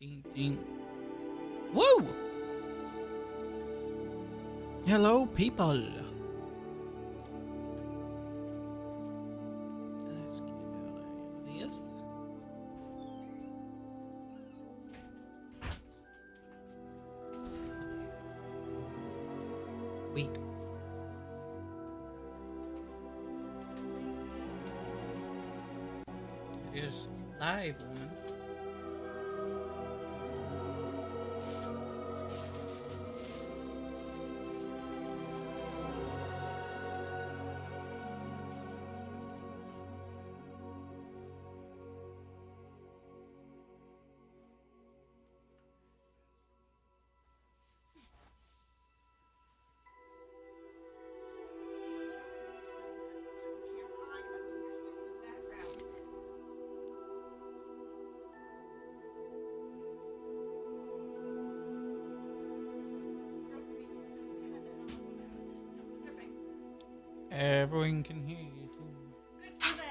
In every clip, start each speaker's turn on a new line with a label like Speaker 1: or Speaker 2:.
Speaker 1: Ding, ding. Woo! Hello, people. Let's get out of this. Wait. It is live one. Everyone can hear you too.
Speaker 2: Good for them.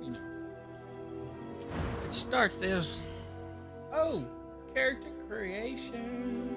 Speaker 1: You know. Let's start this. Oh, character creation.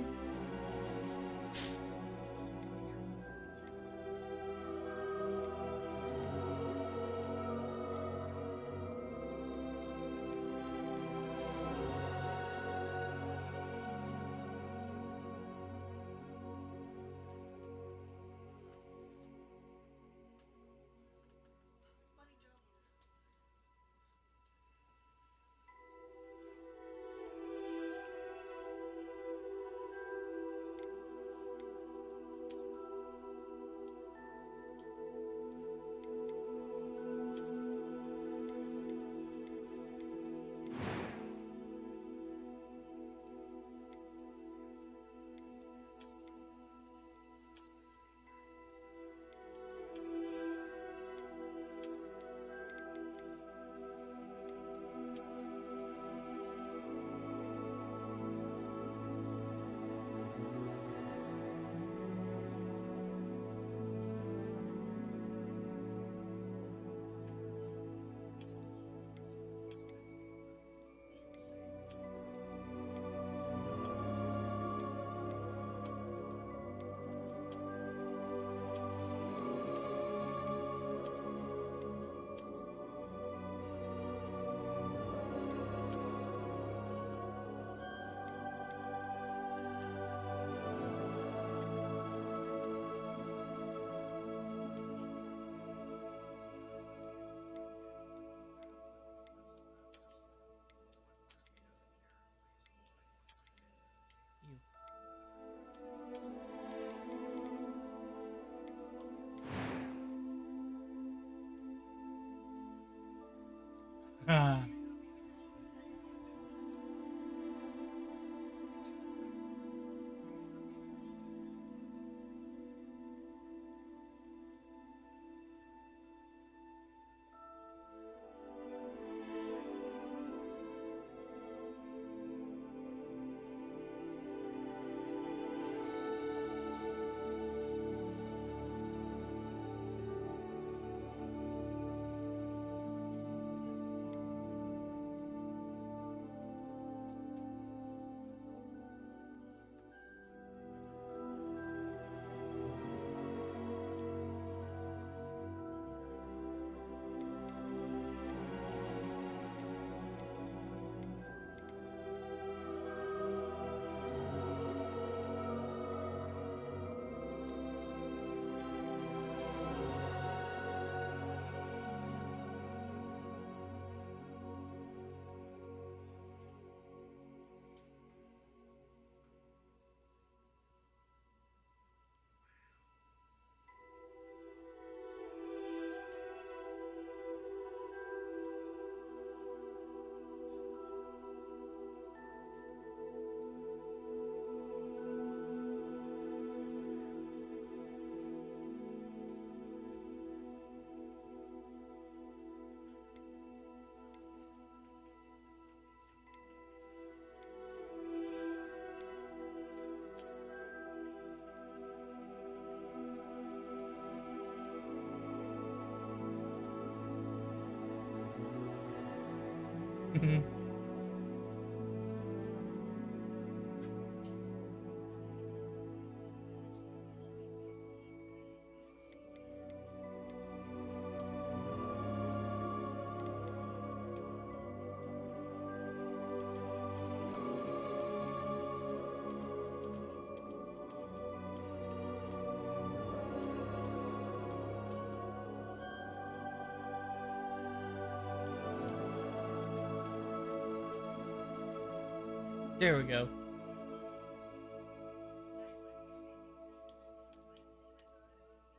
Speaker 1: There we go.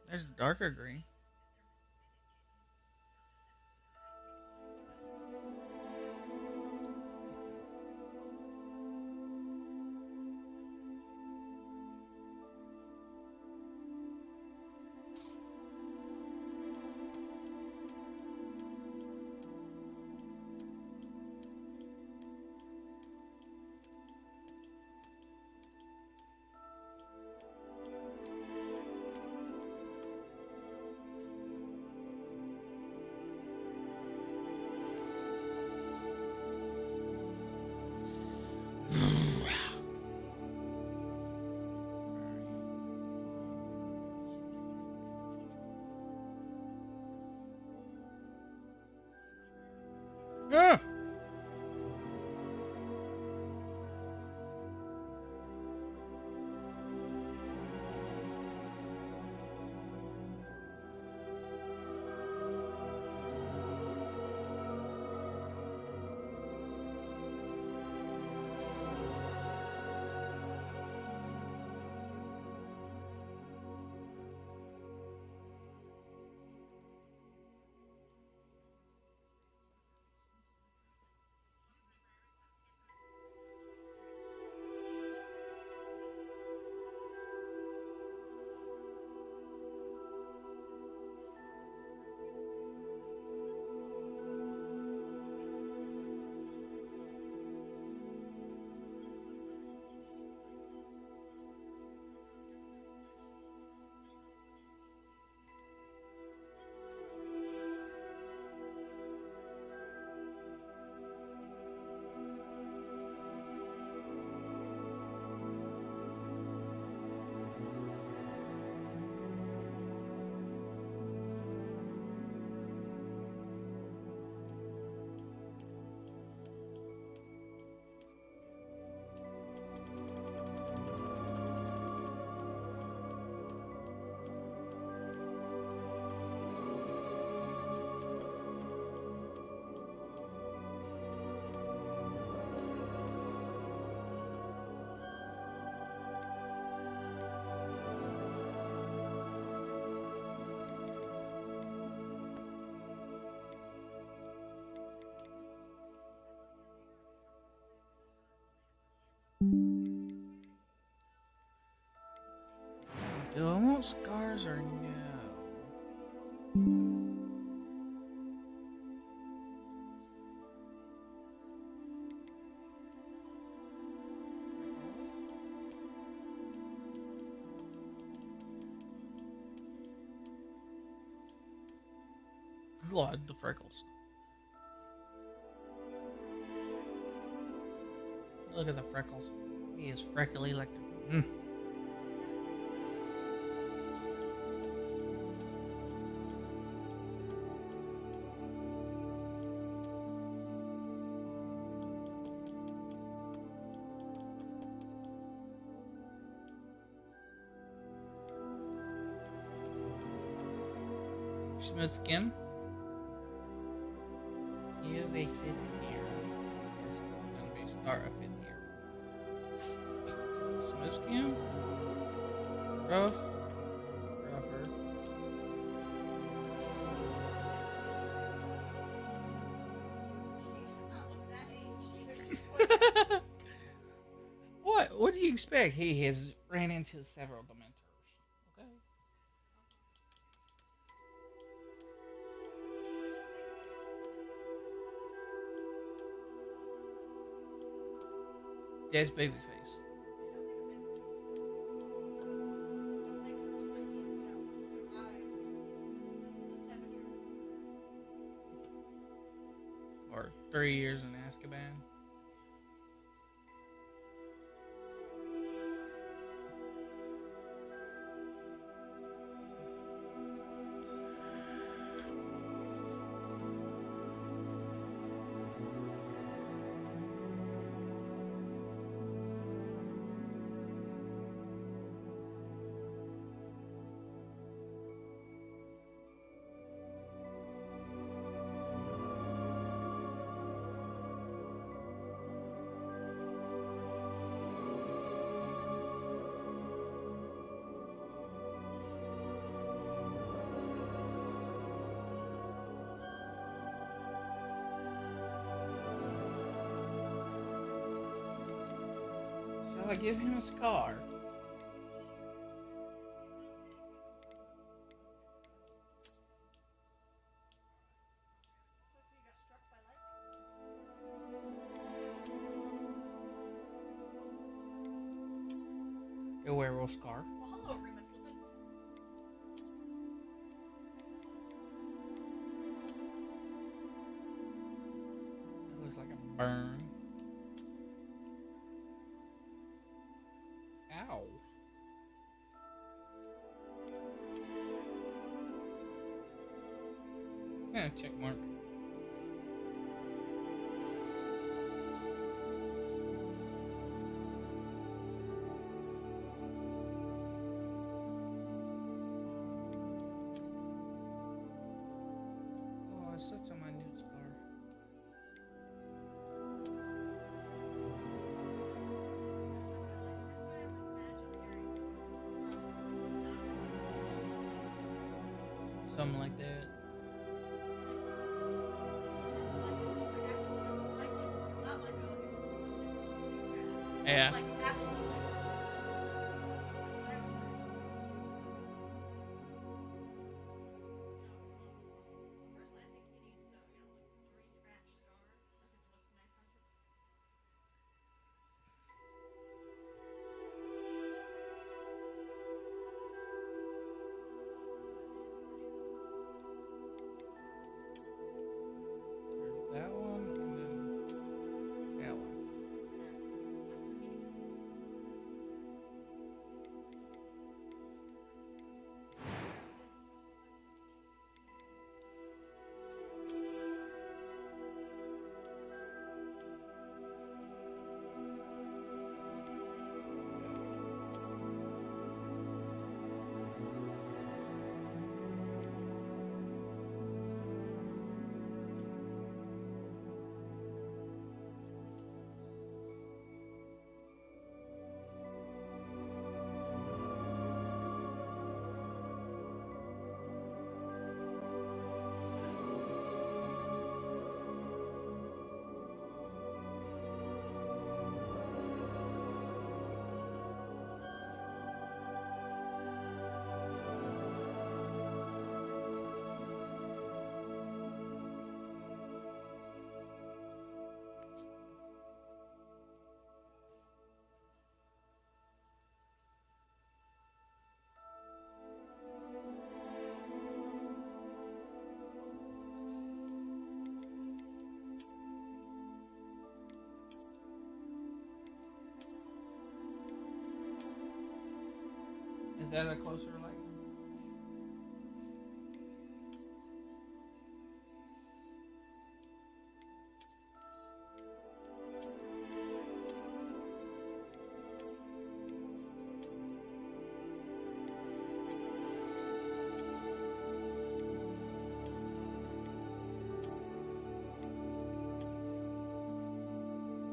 Speaker 1: There's darker green. Ah! Do I want scars or no? God, the freckles. Look at the freckles. He is freckly like a... Smooth skin. He is a 5th year. Gonna be start a 5th year. Smooth skin. Rough. Rougher. What do you expect? He has ran into several Dementors. Okay. That's Babyface. Or 3 years in Azkaban. Shall I give him a scar? A werewolf scar. It looks like a burn. Ow. Check mark. Oh, it's such a minute scar. Something like that. Yeah. There's that one and then that one. Is that a closer light?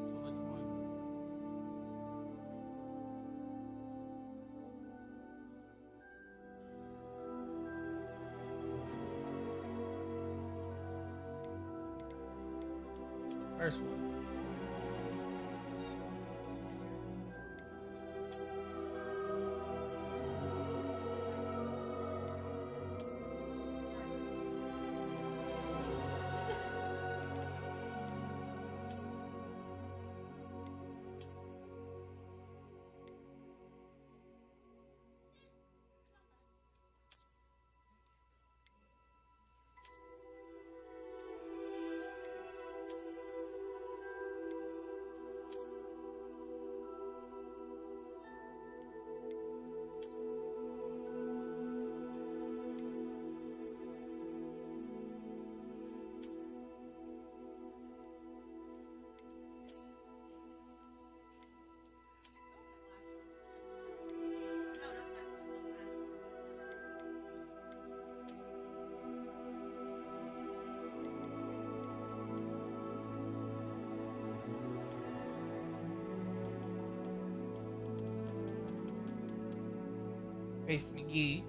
Speaker 1: So which one? First one. Paste McGee.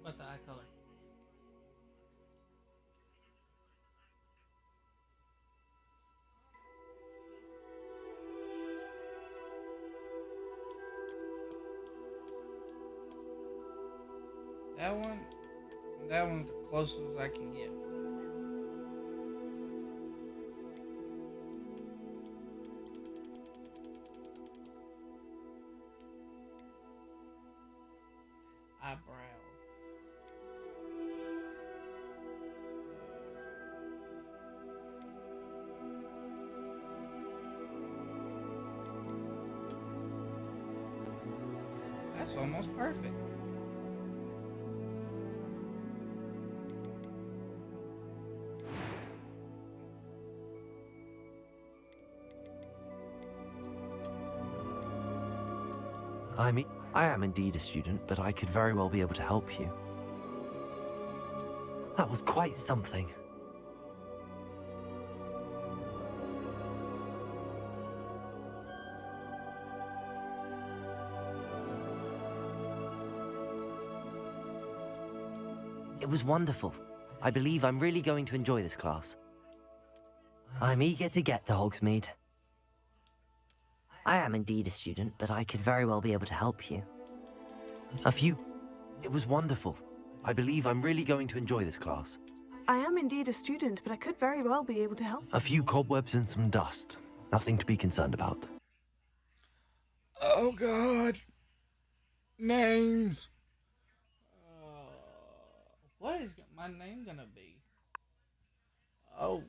Speaker 1: What the eye color? That one. That one's the closest I can get. Eyebrows. That's almost perfect.
Speaker 2: I am indeed a student, but I could very well be able to help you. That was quite something. It was wonderful. I believe I'm really going to enjoy this class. I'm eager to get to Hogsmeade. I am indeed a student, but I could very well be able to help you. It was wonderful. I believe I'm really going to enjoy this class.
Speaker 3: I am indeed a student, but I could very well be able to help.
Speaker 2: A few cobwebs and some dust. Nothing to be concerned about.
Speaker 1: Oh God. Names. What is my name gonna be? Oh.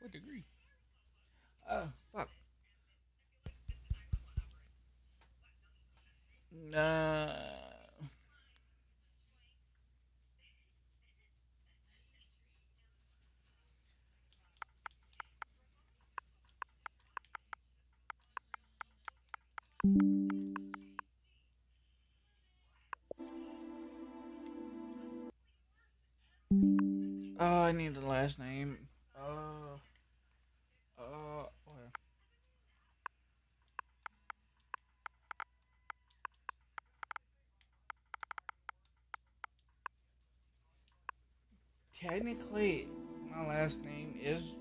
Speaker 1: What degree? Oh, fuck. Uh, oh, I need the last name. Well, technically, my last name is.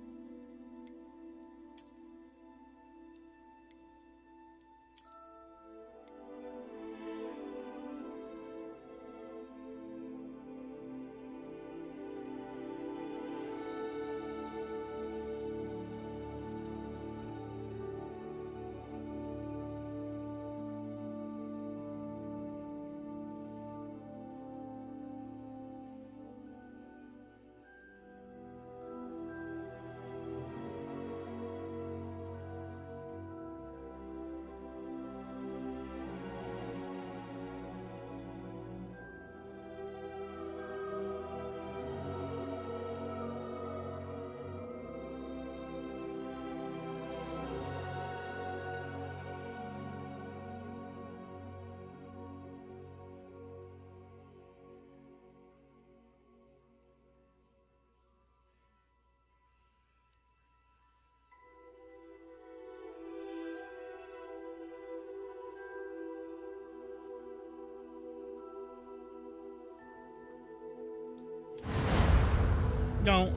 Speaker 1: No.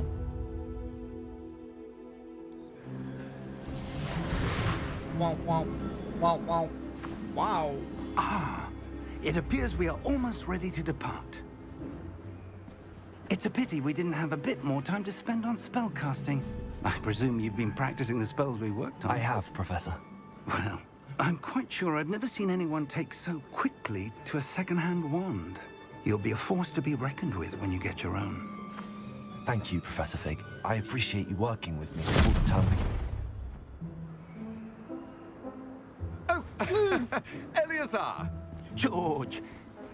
Speaker 1: Wow, wow, wow, wow, wow.
Speaker 4: Ah, it appears we are almost ready to depart. It's a pity we didn't have a bit more time to spend on spellcasting. I presume you've been practicing the spells we worked on.
Speaker 2: I have, Professor.
Speaker 4: Well, I'm quite sure I've never seen anyone take so quickly to a second-hand wand. You'll be a force to be reckoned with when you get your own.
Speaker 2: Thank you, Professor Fig. I appreciate you working with me all the time.
Speaker 5: Oh, Eleazar!
Speaker 4: George,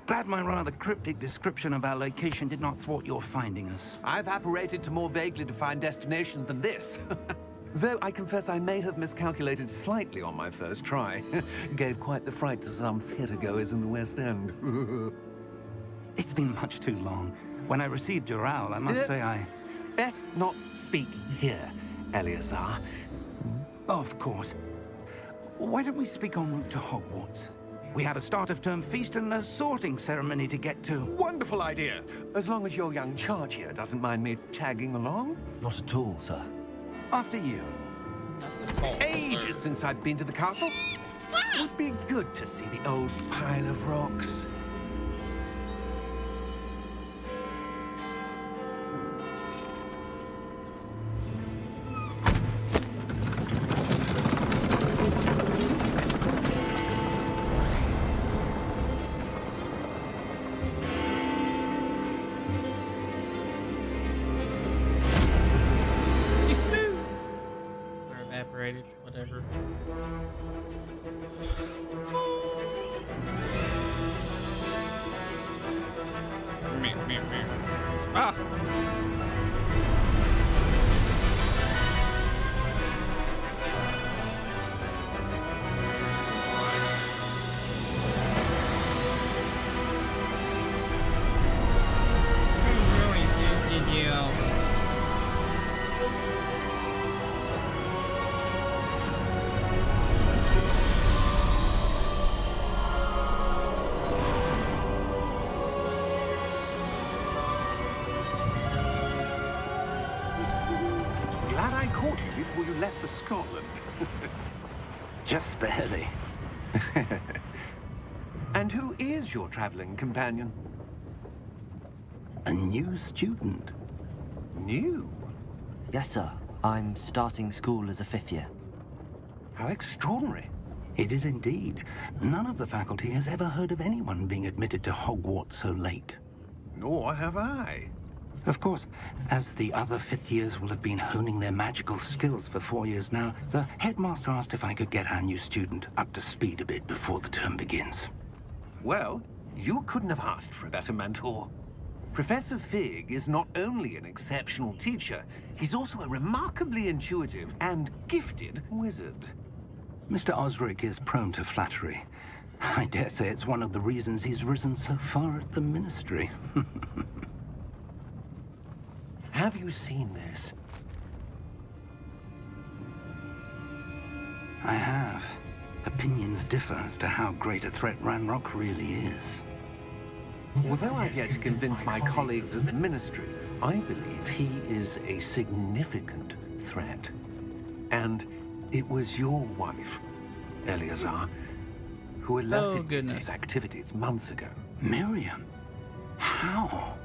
Speaker 4: glad my rather cryptic description of our location did not thwart your finding us.
Speaker 5: I've apparated to more vaguely defined destinations than this. Though I confess I may have miscalculated slightly on my first try. Gave quite the fright to some theatergoers in the West End.
Speaker 4: It's been much too long. When I received your owl, I must say I...
Speaker 5: Best not speak here, Eleazar.
Speaker 4: Of course. Why don't we speak en route to Hogwarts? We have a start-of-term feast and a sorting ceremony to get to.
Speaker 5: Wonderful idea! As long as your young charge here doesn't mind me tagging along.
Speaker 2: Not at all, sir.
Speaker 4: After you.
Speaker 5: Ages since I've been to the castle. Would be good to see the old pile of rocks.
Speaker 1: Whatever. Ah!
Speaker 4: Glad I caught you before you left for Scotland. Just barely.
Speaker 5: And who is your traveling companion?
Speaker 4: A new student.
Speaker 5: New?
Speaker 2: Yes, sir. I'm starting school as a 5th year.
Speaker 5: How extraordinary.
Speaker 4: It is indeed. None of the faculty has ever heard of anyone being admitted to Hogwarts so late.
Speaker 5: Nor have I.
Speaker 4: Of course, as the other 5th years will have been honing their magical skills for 4 years now, the headmaster asked if I could get our new student up to speed a bit before the term begins.
Speaker 5: Well, you couldn't have asked for a better mentor. Professor Fig is not only an exceptional teacher, he's also a remarkably intuitive and gifted wizard.
Speaker 4: Mr. Osric is prone to flattery. I dare say it's one of the reasons he's risen so far at the ministry.
Speaker 5: Have you seen this?
Speaker 4: I have. Opinions differ as to how great a threat Ranrock really is.
Speaker 5: Although I've yet to convince my colleagues at the Ministry, I believe he is a significant threat. And it was your wife, Eleazar, who alerted me to his activities months ago.
Speaker 4: Miriam? How?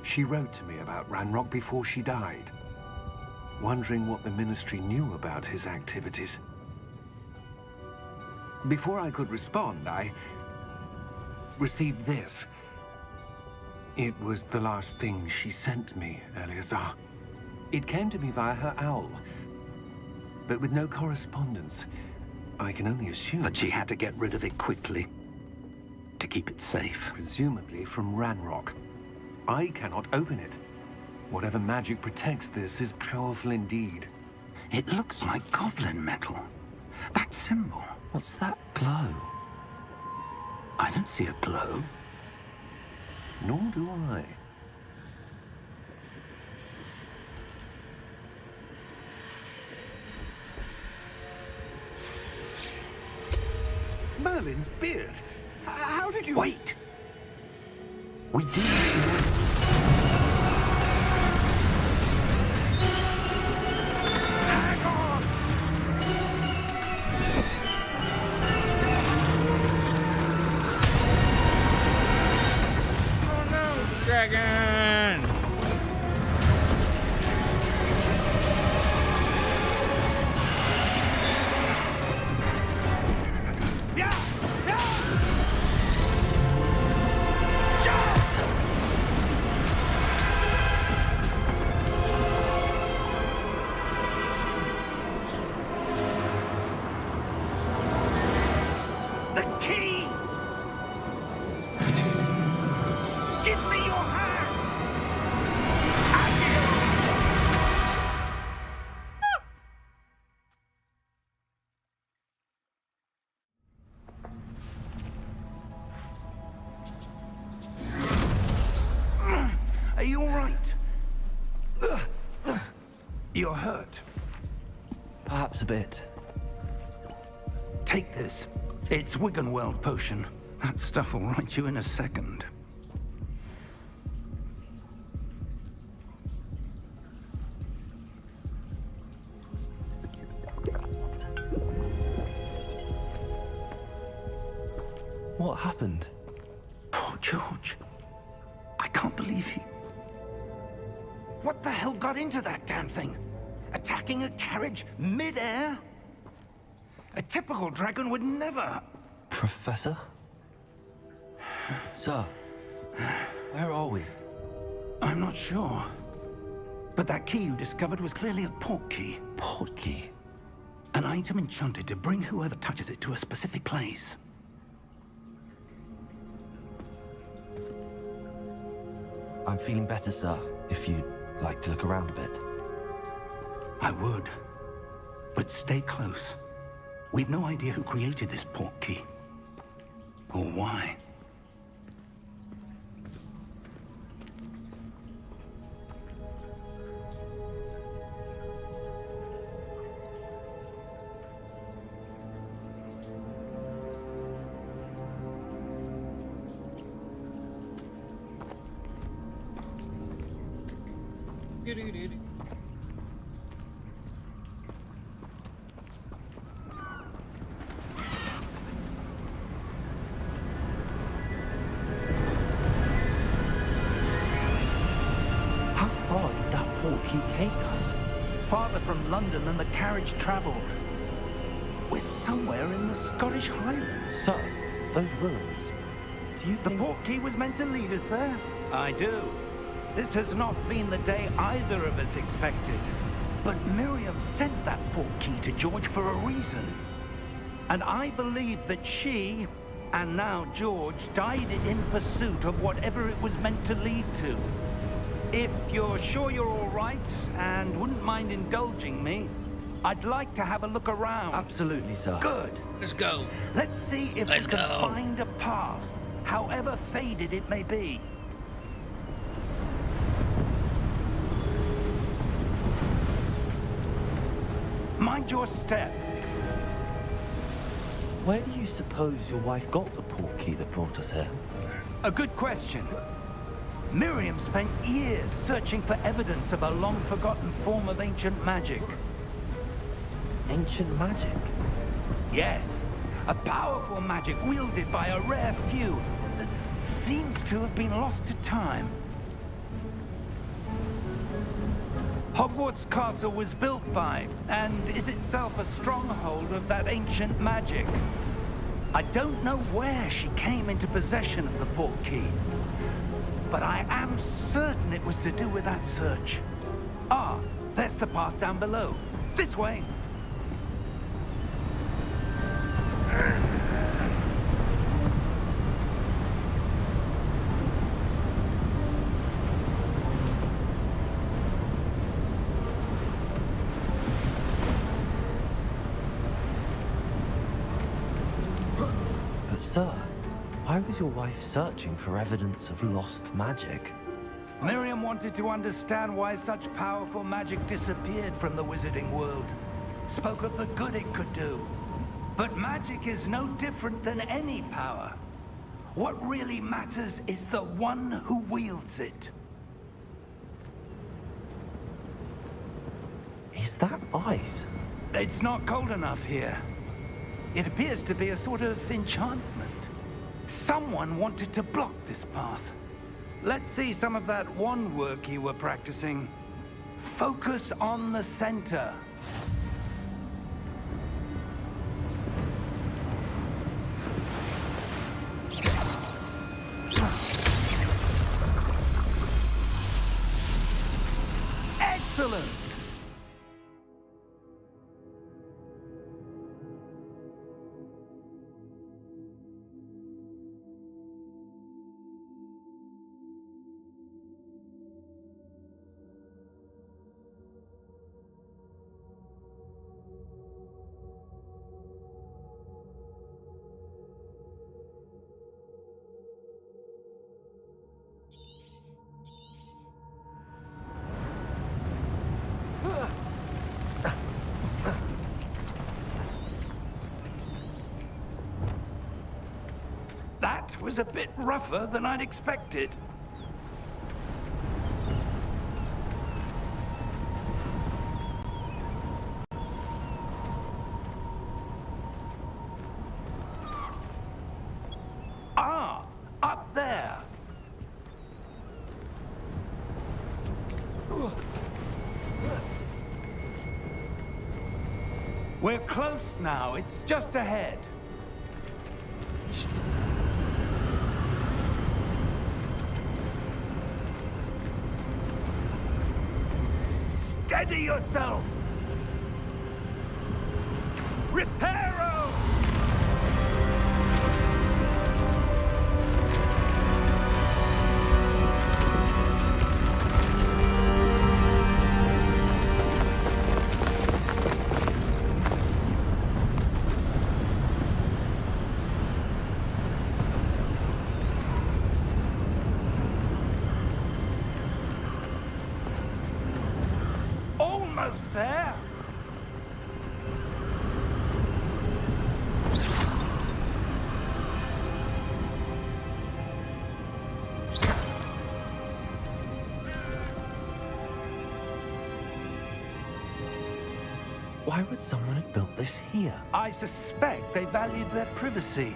Speaker 5: She wrote to me about Ranrock before she died, wondering what the Ministry knew about his activities. Before I could respond, I received this. It was the last thing she sent me, Eleazar. It came to me via her owl, but with no correspondence. I can only assume
Speaker 4: That she had to get rid of it quickly. To keep it safe.
Speaker 5: presumably from Ranrock. I cannot open it. Whatever magic protects this is powerful indeed.
Speaker 4: It looks like goblin metal. That symbol.
Speaker 2: What's that glow?
Speaker 4: I don't see a glow.
Speaker 5: Nor do I. Merlin's beard. How did you...
Speaker 4: Wait! We do...
Speaker 5: Hang on!
Speaker 1: Oh no, dragon!
Speaker 5: Yeah! Yeah!
Speaker 4: The key! Give me your hand! Are you all right? You're hurt.
Speaker 2: Perhaps a bit.
Speaker 4: Take this. It's Wiggenweld potion. That stuff will right you in a second.
Speaker 2: What happened?
Speaker 4: Poor George. I can't believe he... What the hell got into that damn thing? Attacking a carriage mid-air? A typical dragon would never...
Speaker 2: Professor? Sir, where are we?
Speaker 4: I'm not sure. But that key you discovered was clearly a port key.
Speaker 2: Port key?
Speaker 4: An item enchanted to bring whoever touches it to a specific place.
Speaker 2: I'm feeling better, sir, if you'd like to look around a bit.
Speaker 4: I would. But stay close. We've no idea who created this port key. Or why.
Speaker 2: How far did that port key take us?
Speaker 4: Farther from London than the carriage traveled. We're somewhere in the Scottish Highlands.
Speaker 2: Sir, those ruins. Do you
Speaker 4: The
Speaker 2: think...
Speaker 4: port key was meant to lead us there? I do. This has not been the day either of us expected. But Miriam sent that port key to George for a reason. And I believe that she, and now George, died in pursuit of whatever it was meant to lead to. If you're sure you're all right, and wouldn't mind indulging me, I'd like to have a look around.
Speaker 2: Absolutely, sir.
Speaker 4: Good.
Speaker 1: Let's go.
Speaker 4: Let's see if
Speaker 1: Let's
Speaker 4: we can
Speaker 1: go.
Speaker 4: find a path, however faded it may be. Mind your step.
Speaker 2: Where do you suppose your wife got the port key that brought us here?
Speaker 4: A good question. Miriam spent years searching for evidence of a long-forgotten form of ancient magic.
Speaker 2: Ancient magic?
Speaker 4: Yes, a powerful magic wielded by a rare few that seems to have been lost to time. Hogwarts Castle was built by, and is itself a stronghold of that ancient magic. I don't know where she came into possession of the portkey, but I am certain it was to do with that search. Ah, there's the path down below. This way.
Speaker 2: But sir, why was your wife searching for evidence of lost magic?
Speaker 4: Miriam wanted to understand why such powerful magic disappeared from the wizarding world. Spoke of the good it could do. But magic is no different than any power. What really matters is the one who wields it.
Speaker 2: Is that ice?
Speaker 4: It's not cold enough here. It appears to be a sort of enchantment. Someone wanted to block this path. Let's see some of that wand work you were practicing. Focus on the center. Excellent! That was a bit rougher than I'd expected. Ah, up there. We're close now. It's just ahead. Steady yourself! Reparo! Almost there.
Speaker 2: Why would someone have built this here?
Speaker 4: I suspect they valued their privacy.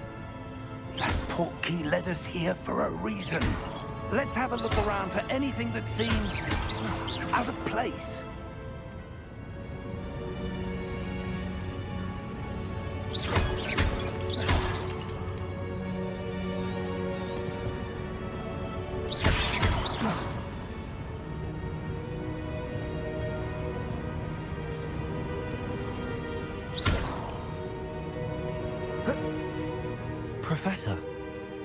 Speaker 4: That portkey led us here for a reason. Let's have a look around for anything that seems out of place.
Speaker 2: Professor,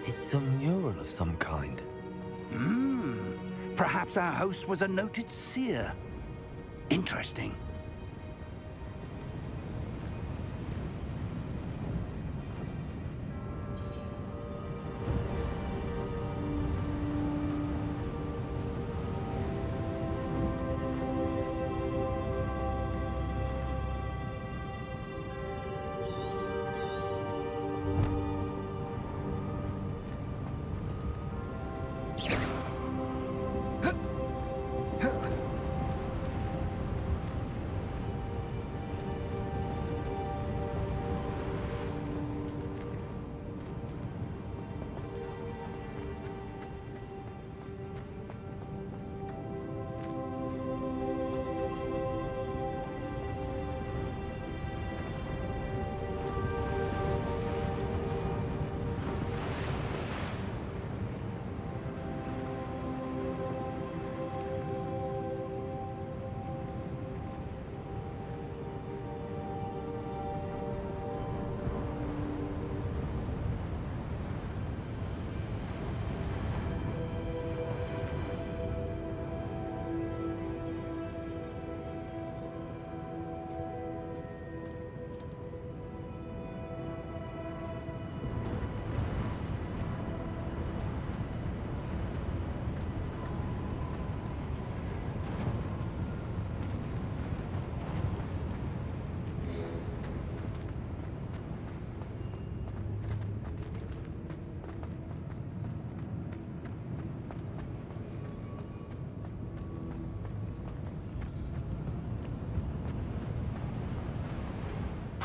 Speaker 2: it's a mural of some kind.
Speaker 4: Perhaps our host was a noted seer. Interesting.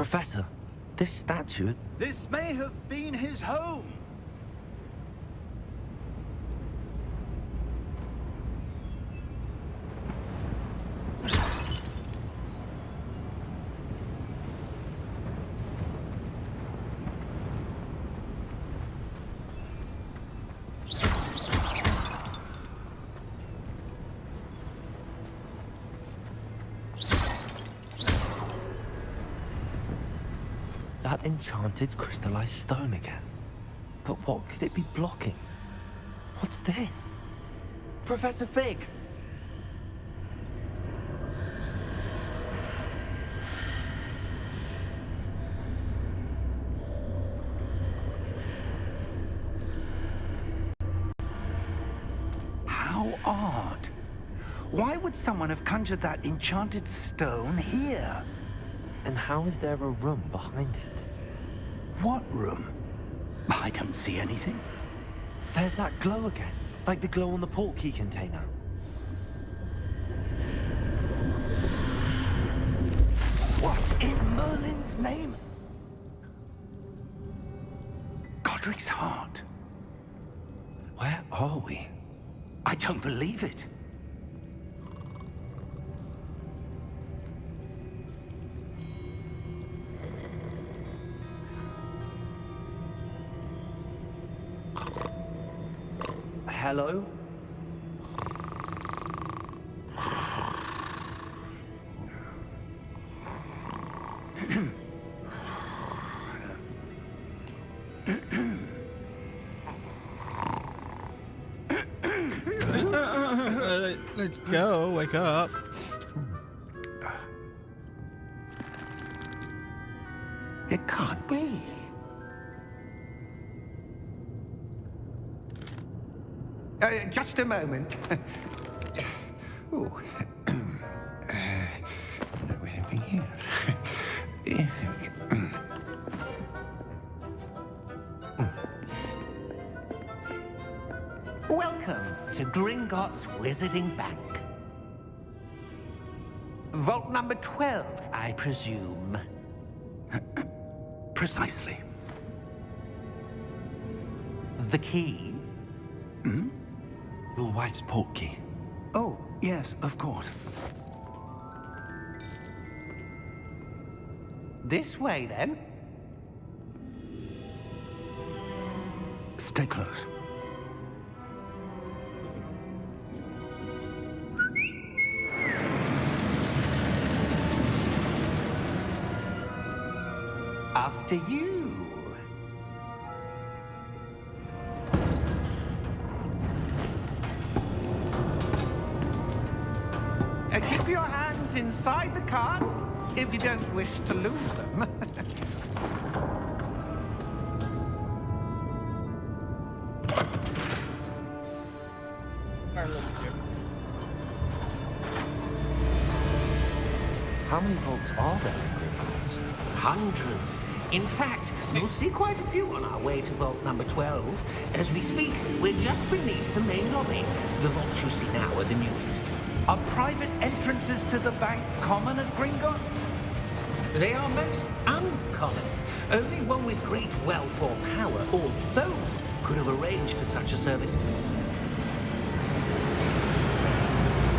Speaker 2: Professor, this statue...
Speaker 4: This may have been his home.
Speaker 2: That enchanted crystallized stone again. But what could it be blocking? What's this? Professor Fig!
Speaker 4: How odd. Why would someone have conjured that enchanted stone here?
Speaker 2: And how is there a room behind it?
Speaker 4: What room? I don't see anything.
Speaker 2: There's that glow again, like the glow on the portkey container.
Speaker 4: What in Merlin's name? Godric's heart.
Speaker 2: Where are we?
Speaker 4: I don't believe it.
Speaker 2: Hello?
Speaker 1: Let's go. Wake up.
Speaker 4: It can't be. Just a moment. Oh. Anything here?
Speaker 6: Welcome to Gringotts Wizarding Bank. Vault number 12, I presume.
Speaker 4: Precisely.
Speaker 6: The key?
Speaker 2: Your wife's portkey.
Speaker 4: Oh, yes, of course.
Speaker 6: This way, then.
Speaker 4: Stay close.
Speaker 6: After you. Keep your hands inside the cart if you don't wish to lose them.
Speaker 1: Car looks different.
Speaker 2: How many vaults are there in Gringotts?
Speaker 6: Hundreds. In fact, you'll see quite a few on our way to vault number 12. As we speak, we're just beneath the main lobby. The vaults you see now are the newest.
Speaker 4: Are private entrances to the bank common at Gringotts?
Speaker 6: They are most uncommon. Only one with great wealth or power, or both, could have arranged for such a service.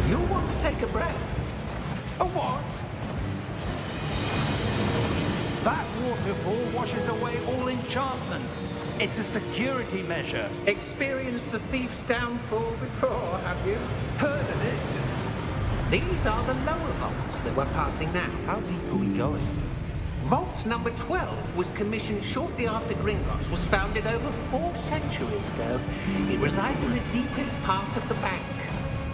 Speaker 6: You'll want to take a breath.
Speaker 4: A what? That waterfall washes away all enchantments. It's a security measure.
Speaker 6: Experienced the thief's downfall before, have you?
Speaker 4: Heard of it?
Speaker 6: These are the lower vaults that we're passing now.
Speaker 2: How deep are we going?
Speaker 6: Vault number 12 was commissioned shortly after Gringotts was founded over 4 centuries ago. It resides in the deepest part of the bank.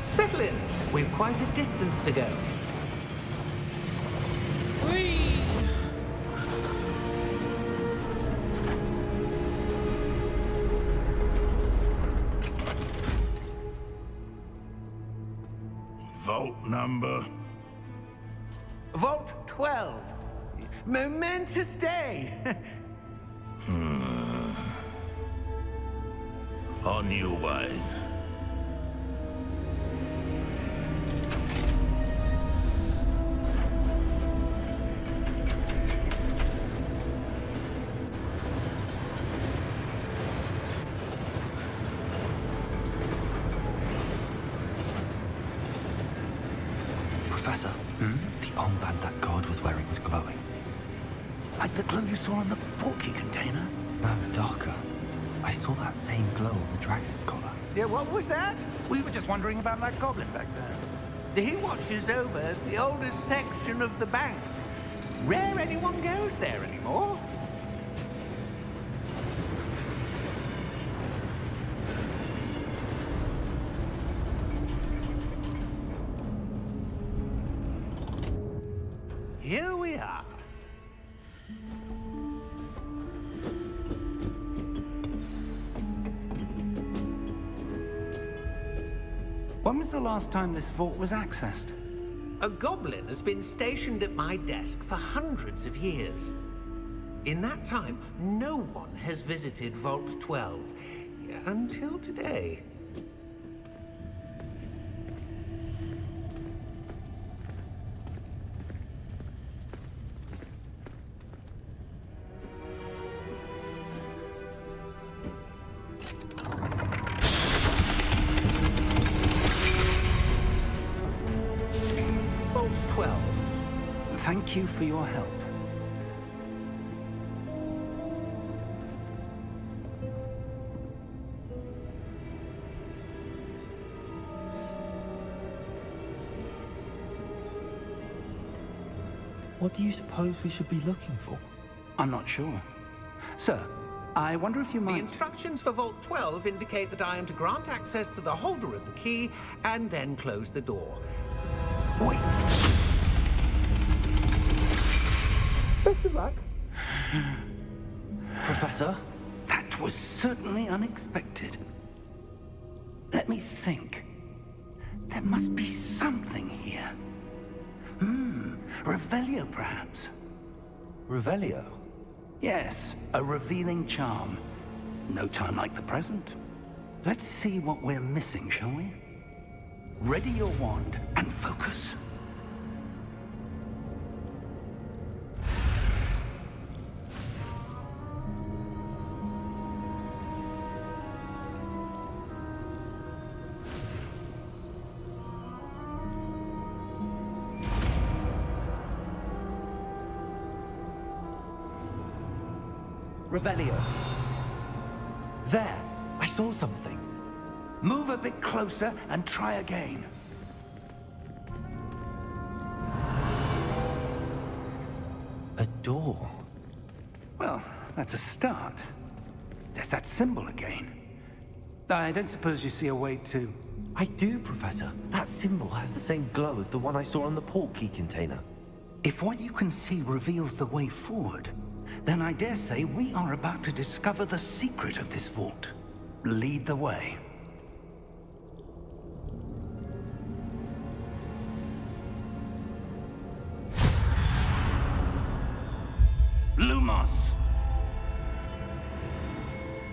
Speaker 6: Settle in. We've quite a distance to go.
Speaker 1: Whee!
Speaker 7: Vault number?
Speaker 6: Vault 12. Momentous day.
Speaker 7: On you, wine.
Speaker 2: guard was wearing was glowing.
Speaker 4: Like the glow you saw on the porky container?
Speaker 2: No, darker. I saw that same glow on the dragon's collar.
Speaker 6: Yeah, what was that?
Speaker 4: We were just wondering about that goblin back there.
Speaker 6: He watches over the oldest section of the bank. Rare anyone goes there anymore. Here we are.
Speaker 4: When was the last time this vault was accessed?
Speaker 6: A goblin has been stationed at my desk for hundreds of years. In that time, no one has visited Vault 12 until today. Vault 12.
Speaker 4: Thank you for your help.
Speaker 2: What do you suppose we should be looking for?
Speaker 4: I'm not sure. Sir, I wonder if you
Speaker 6: The
Speaker 4: might...
Speaker 6: instructions for Vault 12 indicate that I am to grant access to the holder of the key and then close the door.
Speaker 4: Wait!
Speaker 6: Best of luck.
Speaker 2: Professor?
Speaker 4: That was certainly unexpected. Let me think. There must be something here. Revelio, perhaps?
Speaker 2: Revelio?
Speaker 4: Yes, a revealing charm. No time like the present. Let's see what we're missing, shall we? Ready your wand and focus.
Speaker 2: Revelio. There! I saw something.
Speaker 4: Move a bit closer and try again.
Speaker 2: A door.
Speaker 4: Well, that's a start. There's that symbol again. I don't suppose you see a way to...
Speaker 2: I do, Professor. That symbol has the same glow as the one I saw on the port key container.
Speaker 4: If what you can see reveals the way forward, then I dare say we are about to discover the secret of this vault. Lead the way. Lumos!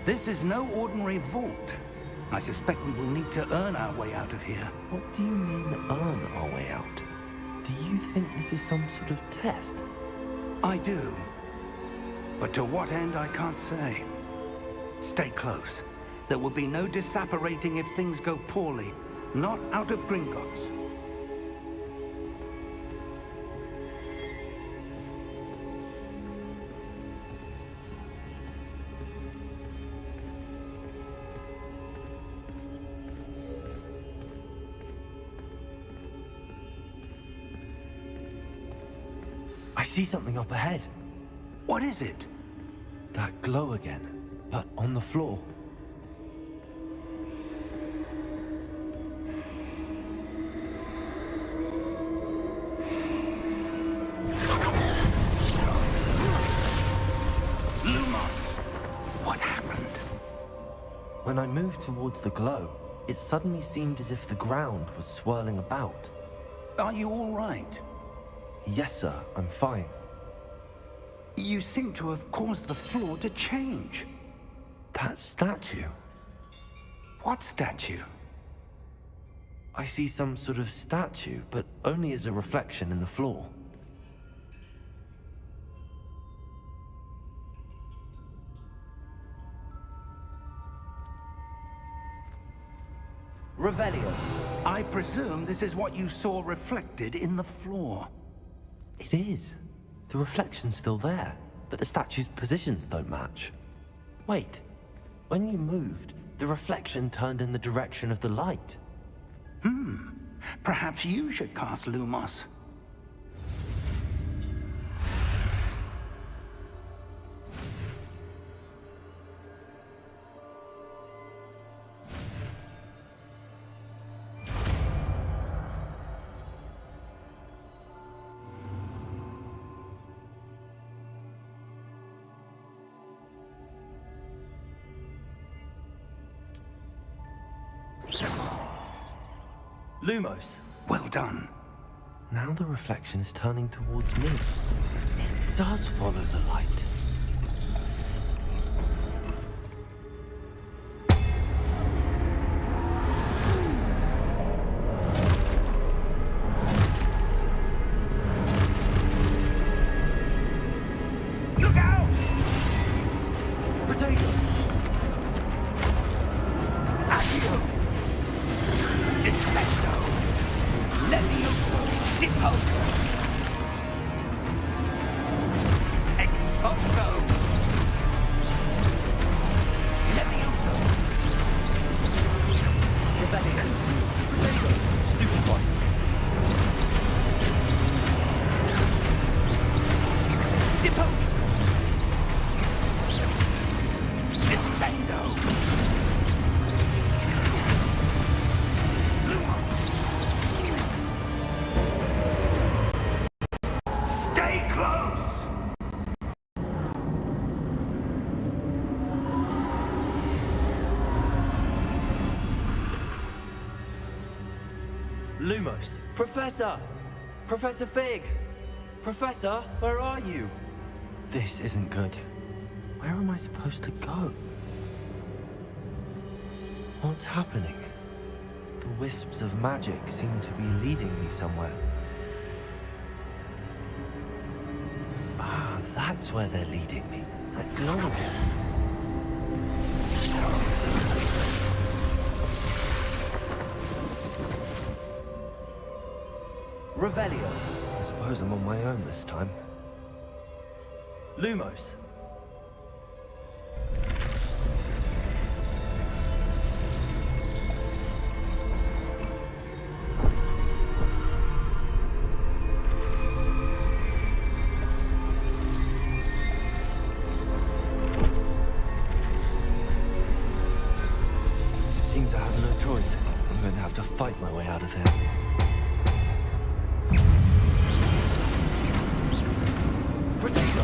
Speaker 4: This is no ordinary vault. I suspect we will need to earn our way out of here.
Speaker 2: What do you mean, earn our way out? Do you think this is some sort of test?
Speaker 4: I do. But to what end, I can't say. Stay close. There will be no disapparating if things go poorly. Not out of Gringotts.
Speaker 2: I see something up ahead.
Speaker 4: What is it?
Speaker 2: That glow again, but on the floor.
Speaker 4: Lumos! What happened?
Speaker 2: When I moved towards the glow, it suddenly seemed as if the ground was swirling about.
Speaker 4: Are you all right?
Speaker 2: Yes, sir, I'm fine.
Speaker 4: You seem to have caused the floor to change.
Speaker 2: That statue.
Speaker 4: What statue?
Speaker 2: I see some sort of statue, but only as a reflection in the floor.
Speaker 4: Revelio. I presume this is what you saw reflected in the floor.
Speaker 2: It is. The reflection's still there, but the statue's positions don't match. Wait, when you moved, the reflection turned in the direction of the light.
Speaker 4: Perhaps you should cast Lumos.
Speaker 2: Lumos.
Speaker 4: Well done.
Speaker 2: Now the reflection is turning towards me. It does follow the light.
Speaker 4: Look out!
Speaker 2: Potato!
Speaker 4: Accio! Descendo! Levioso! Deposo! Exposo! Levioso!
Speaker 2: Rebellion! Potato! Stupid one!
Speaker 4: Deposo! Descendo! Stay close!
Speaker 2: Lumos! Professor! Professor Fig! Professor, where are you? This isn't good. Where am I supposed to go? What's happening? The wisps of magic seem to be leading me somewhere. Ah, that's where they're leading me. That glow again. Revelio. I suppose I'm on my own this time. Lumos. Seems I have no choice. I'm going to have to fight my way out of here. Potato!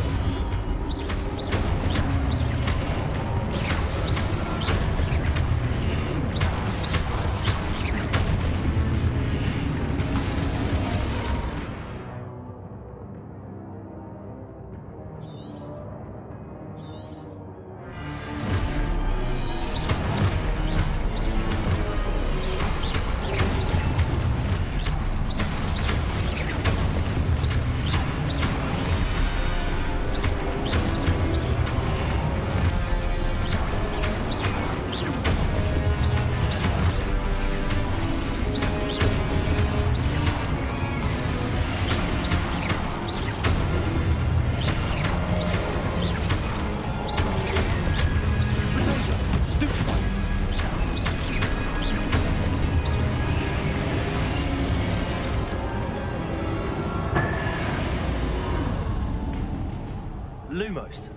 Speaker 2: Lumos.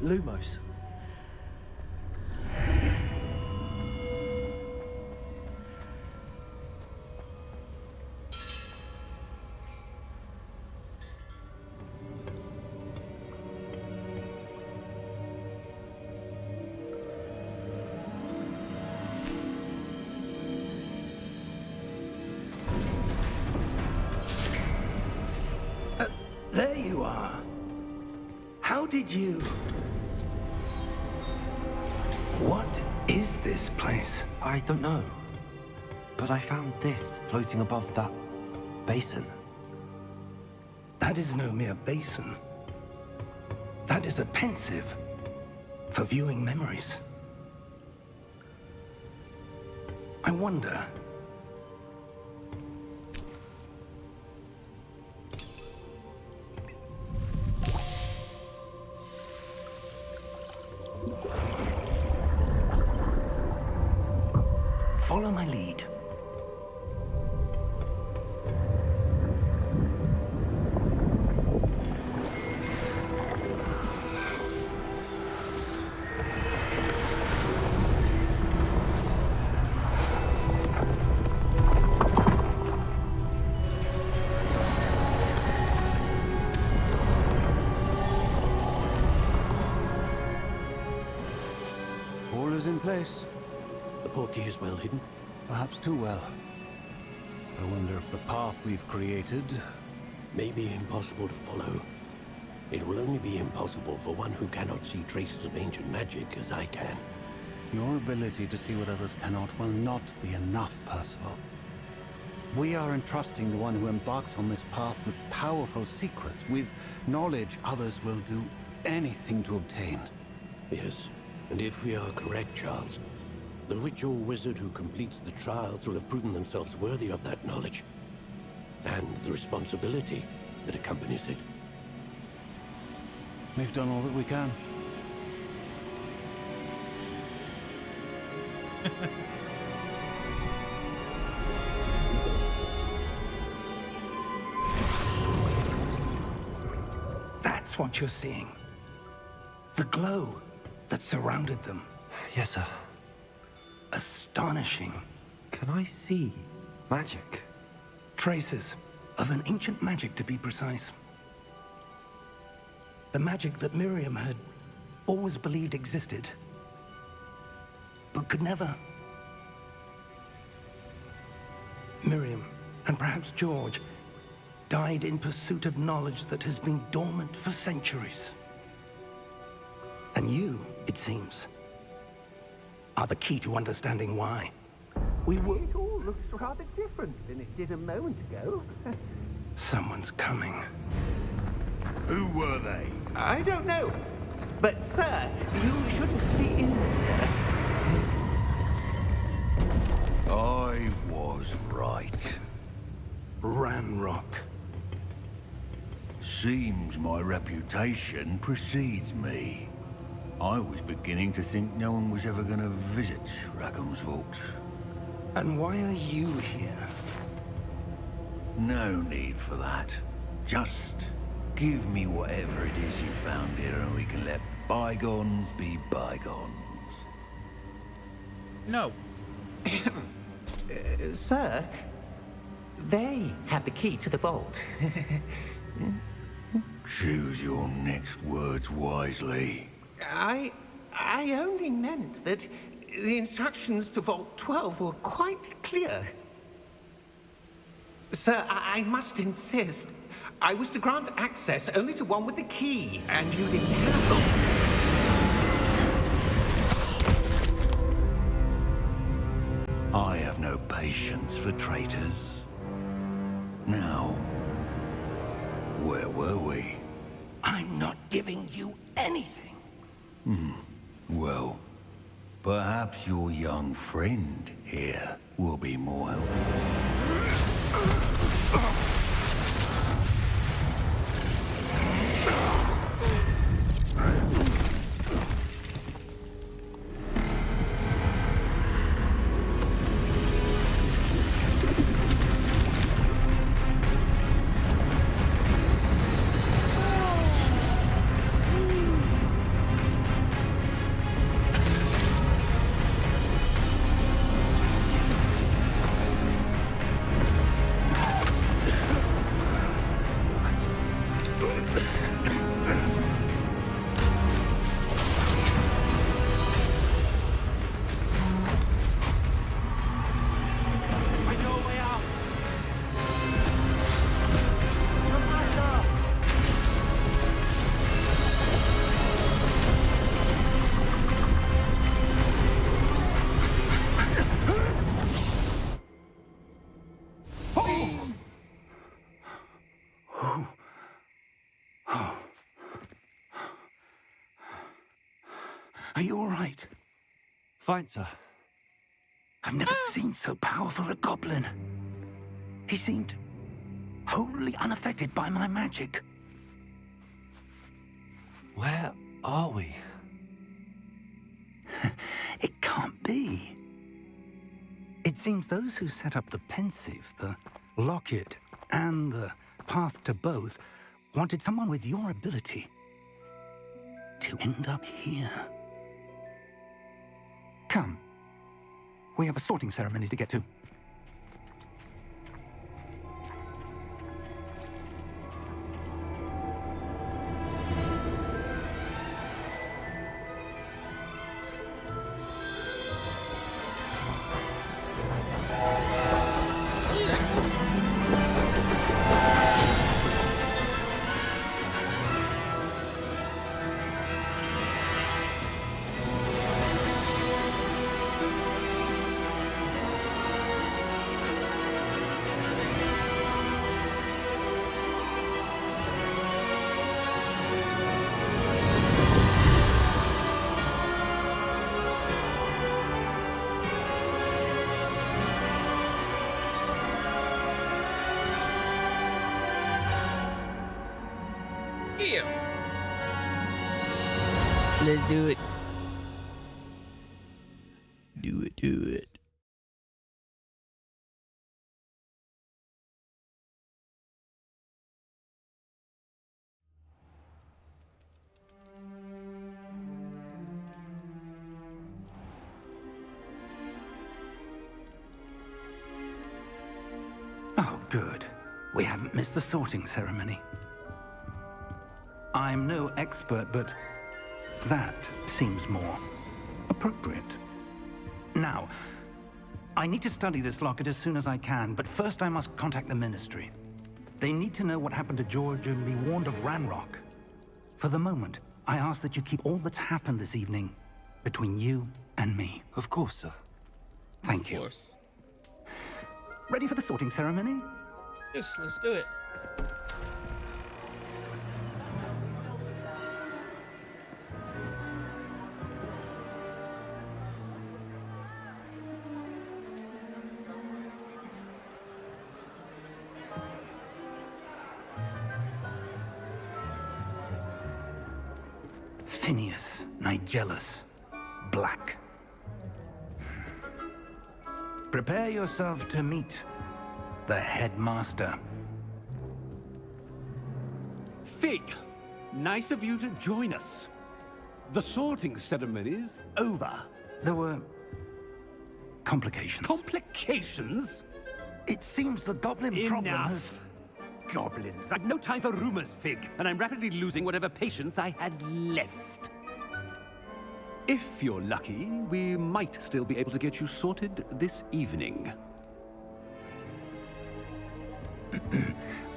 Speaker 2: Lumos.
Speaker 4: There you are. How did you... What is this place?
Speaker 2: I don't know. But I found this floating above that basin.
Speaker 4: That is no mere basin. That is a pensive for viewing memories. I wonder... Follow my lead.
Speaker 8: All is in place.
Speaker 9: The portkey is well hidden.
Speaker 8: Perhaps too well. I wonder if the path we've created...
Speaker 9: May be impossible to follow. It will only be impossible for one who cannot see traces of ancient magic as I can.
Speaker 8: Your ability to see what others cannot will not be enough, Percival. We are entrusting the one who embarks on this path with powerful secrets, with knowledge others will do anything to obtain.
Speaker 9: Yes, and if we are correct, Charles, the witch or wizard who completes the trials will have proven themselves worthy of that knowledge, and the responsibility that accompanies it.
Speaker 8: We've done all that we can.
Speaker 4: That's what you're seeing. The glow that surrounded them.
Speaker 2: Yes, sir.
Speaker 4: Astonishing.
Speaker 2: Can I see magic?
Speaker 4: Traces of an ancient magic, to be precise. The magic that Miriam had always believed existed, but could never. Miriam, and perhaps George, died in pursuit of knowledge that has been dormant for centuries. And you, it seems, are the key to understanding why.
Speaker 6: It all looks rather different than it did a moment ago.
Speaker 4: Someone's coming.
Speaker 7: Who were they?
Speaker 6: I don't know. But, sir, you shouldn't be in there.
Speaker 7: I was right.
Speaker 4: Ranrock.
Speaker 7: Seems my reputation precedes me. I was beginning to think no one was ever going to visit Rackham's vault.
Speaker 4: And why are you here?
Speaker 7: No need for that. Just give me whatever it is you found here and we can let bygones be bygones.
Speaker 1: No.
Speaker 6: Sir, they had the key to the vault.
Speaker 7: Choose your next words wisely.
Speaker 6: I only meant that the instructions to Vault 12 were quite clear. Sir, I must insist. I was to grant access only to one with the key, and you didn't have them.
Speaker 7: I have no patience for traitors. Now, where were we?
Speaker 4: I'm not giving you anything.
Speaker 7: Well, perhaps your young friend here will be more helpful.
Speaker 4: Are you all right?
Speaker 2: Fine, sir.
Speaker 4: I've never seen so powerful a goblin. He seemed wholly unaffected by my magic.
Speaker 2: Where are we?
Speaker 4: It can't be. It seems those who set up the pensive, the locket, and the path to both wanted someone with your ability to end up here. Come. We have a sorting ceremony to get to.
Speaker 1: Yeah. Let's do it. Do it, do it.
Speaker 4: Oh, good. We haven't missed the sorting ceremony. I'm no expert, but that seems more appropriate. Now, I need to study this locket as soon as I can, but first I must contact the Ministry. They need to know what happened to George and be warned of Ranrock. For the moment, I ask that you keep all that's happened this evening between you and me.
Speaker 2: Of course, sir.
Speaker 4: Thank you.
Speaker 1: Of course.
Speaker 4: Ready for the sorting ceremony?
Speaker 1: Yes, let's do it.
Speaker 4: Phineas, Nigellus, Black. Prepare yourself to meet the headmaster.
Speaker 10: Fig, nice of you to join us. The sorting ceremony's over.
Speaker 4: There were complications.
Speaker 10: Complications?
Speaker 4: It seems the goblin problem has...
Speaker 10: Enough. Goblins. I've no time for rumors, Fig, and I'm rapidly losing whatever patience I had left. If you're lucky, we might still be able to get you sorted this evening.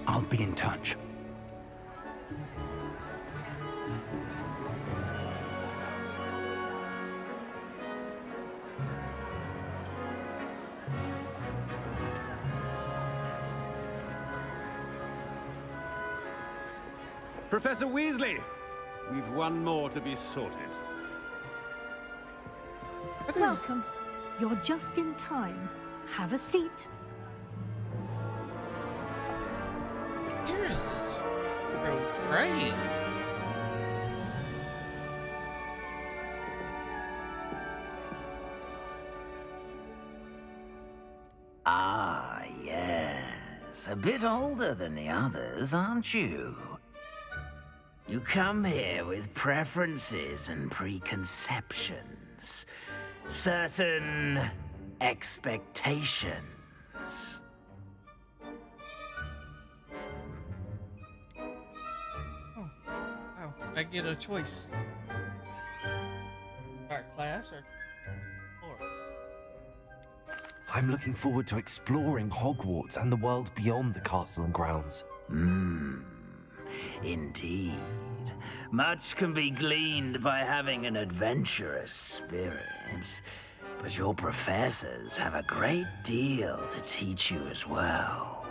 Speaker 4: I'll be in touch.
Speaker 10: Professor Weasley, we've one more to be sorted.
Speaker 11: Welcome. You're just in time. Have a seat.
Speaker 1: Here's this train.
Speaker 12: Ah, yes. A bit older than the others, aren't you? You come here with preferences and preconceptions. Certain expectations.
Speaker 1: Oh, wow. I get a choice. Art class or floor?
Speaker 2: I'm looking forward to exploring Hogwarts and the world beyond the castle and grounds.
Speaker 12: Indeed. Much can be gleaned by having an adventurous spirit, but your professors have a great deal to teach you as well.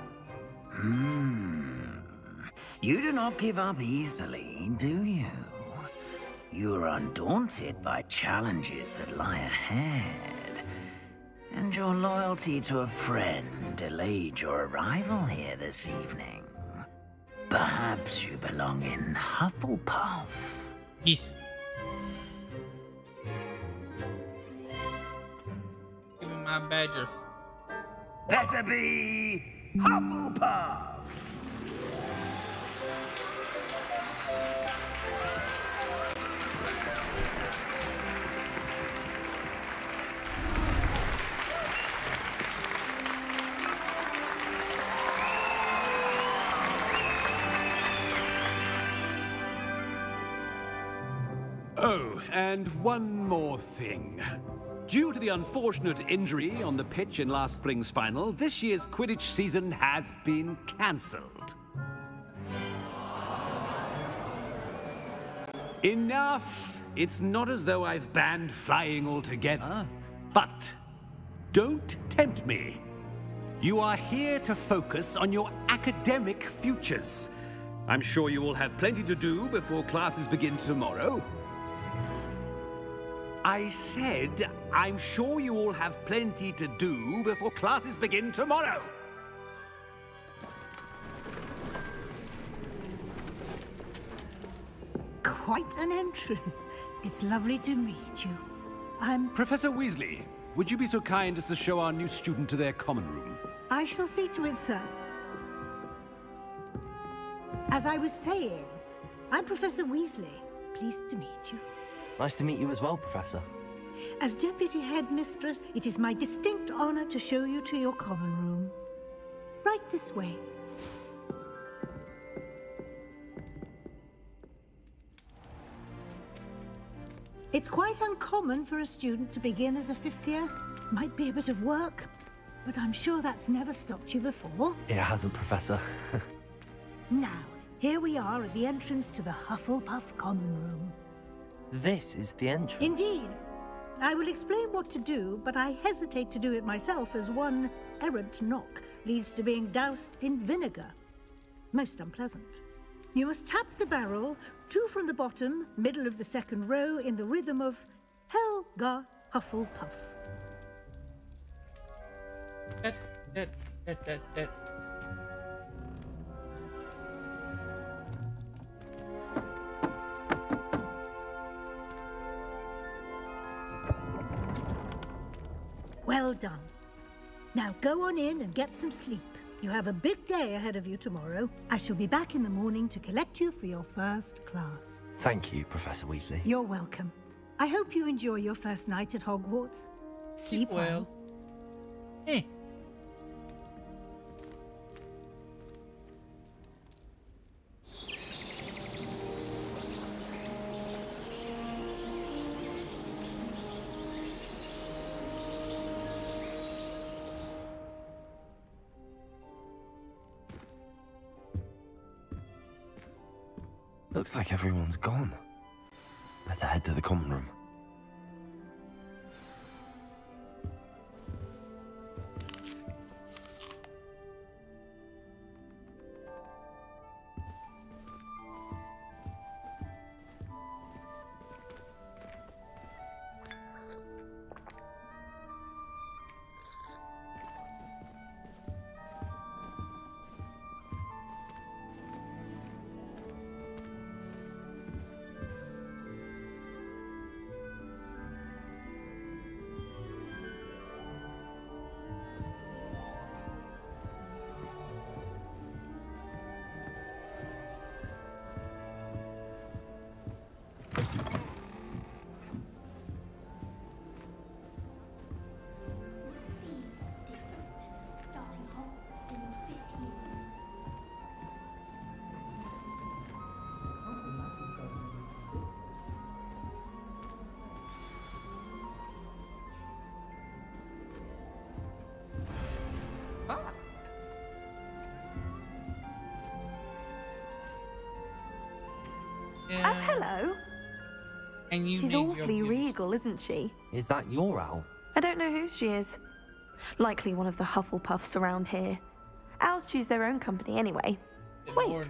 Speaker 12: You do not give up easily, do you? you are undaunted by challenges that lie ahead, and your loyalty to a friend delayed your arrival here this evening. Perhaps you belong in Hufflepuff?
Speaker 1: Yes. Give me my badger.
Speaker 12: Better be Hufflepuff!
Speaker 10: Oh, and one more thing. Due to the unfortunate injury on the pitch in last spring's final, this year's Quidditch season has been cancelled. Enough! It's not as though I've banned flying altogether, but don't tempt me. You are here to focus on your academic futures. I'm sure you will have plenty to do before classes begin tomorrow. I said, I'm sure you all have plenty to do before classes begin tomorrow.
Speaker 11: Quite an entrance. It's lovely to meet you.
Speaker 10: Professor Weasley, would you be so kind as to show our new student to their common room?
Speaker 11: I shall see to it, sir. As I was saying, I'm Professor Weasley. Pleased to meet you.
Speaker 2: Nice to meet you as well, Professor.
Speaker 11: As Deputy Headmistress, it is my distinct honor to show you to your common room. Right this way. It's quite uncommon for a student to begin as a fifth year. Might be a bit of work, but I'm sure that's never stopped you before.
Speaker 2: It hasn't, Professor.
Speaker 11: Now, here we are at the entrance to the Hufflepuff common room.
Speaker 2: This is the entrance.
Speaker 11: Indeed. I will explain what to do, but I hesitate to do it myself as one errant knock leads to being doused in vinegar. Most unpleasant. You must tap the barrel, 2 from the bottom, middle of the second row, in the rhythm of Helga Hufflepuff. Well done. Now go on in and get some sleep. You have a big day ahead of you tomorrow. I shall be back in the morning to collect you for your first class.
Speaker 2: Thank you, Professor Weasley.
Speaker 11: You're welcome. I hope you enjoy your first night at Hogwarts. Sleep well.
Speaker 2: Looks like everyone's gone. Better head to the common room.
Speaker 3: Oh, hello.
Speaker 1: And you
Speaker 3: She's awfully regal, isn't she?
Speaker 2: Is that your owl?
Speaker 3: I don't know who she is. Likely one of the Hufflepuffs around here. Owls choose their own company anyway. Wait,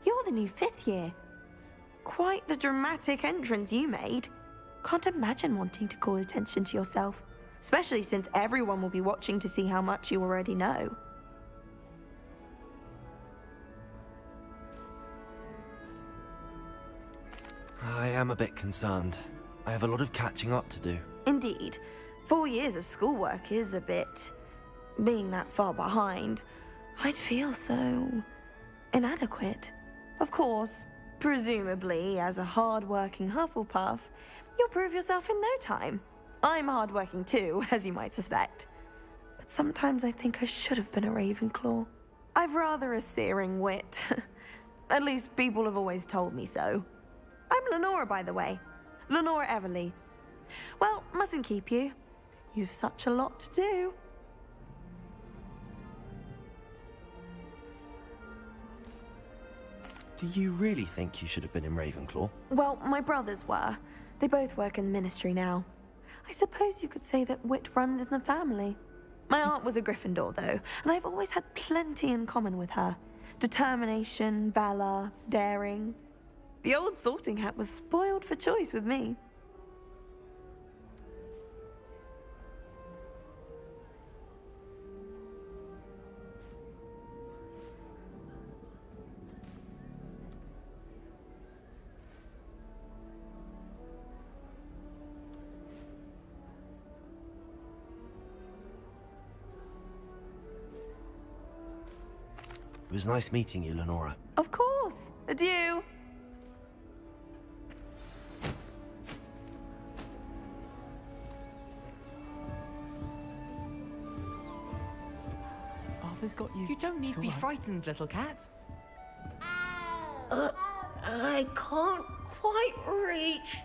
Speaker 3: you're the new fifth year. quite the dramatic entrance you made. Can't imagine wanting to call attention to yourself, especially since everyone will be watching to see how much you already know.
Speaker 2: I am a bit concerned. I have a lot of catching up to do.
Speaker 3: Indeed. 4 years of schoolwork is a bit... being that far behind, I'd feel so... inadequate. Of course, presumably, as a hard-working Hufflepuff, you'll prove yourself in no time. I'm hard-working too, as you might suspect. But sometimes I think I should have been a Ravenclaw. I've rather a searing wit. At least people have always told me so. I'm Lenora, by the way. Lenora Everly. Well, mustn't keep you. You've such a lot to do.
Speaker 2: Do you really think you should have been in Ravenclaw?
Speaker 3: Well, my brothers were. They both work in the ministry now. I suppose you could say that wit runs in the family. My aunt was a Gryffindor, though, and I've always had plenty in common with her. Determination, valor, daring. The old sorting hat was spoiled for choice with me.
Speaker 2: It was nice meeting you, Lenora.
Speaker 3: Of course. Adieu.
Speaker 1: Arthur's got you.
Speaker 13: You don't need
Speaker 1: It's
Speaker 13: to be
Speaker 1: all right.
Speaker 13: frightened, little cat.
Speaker 6: I can't quite reach.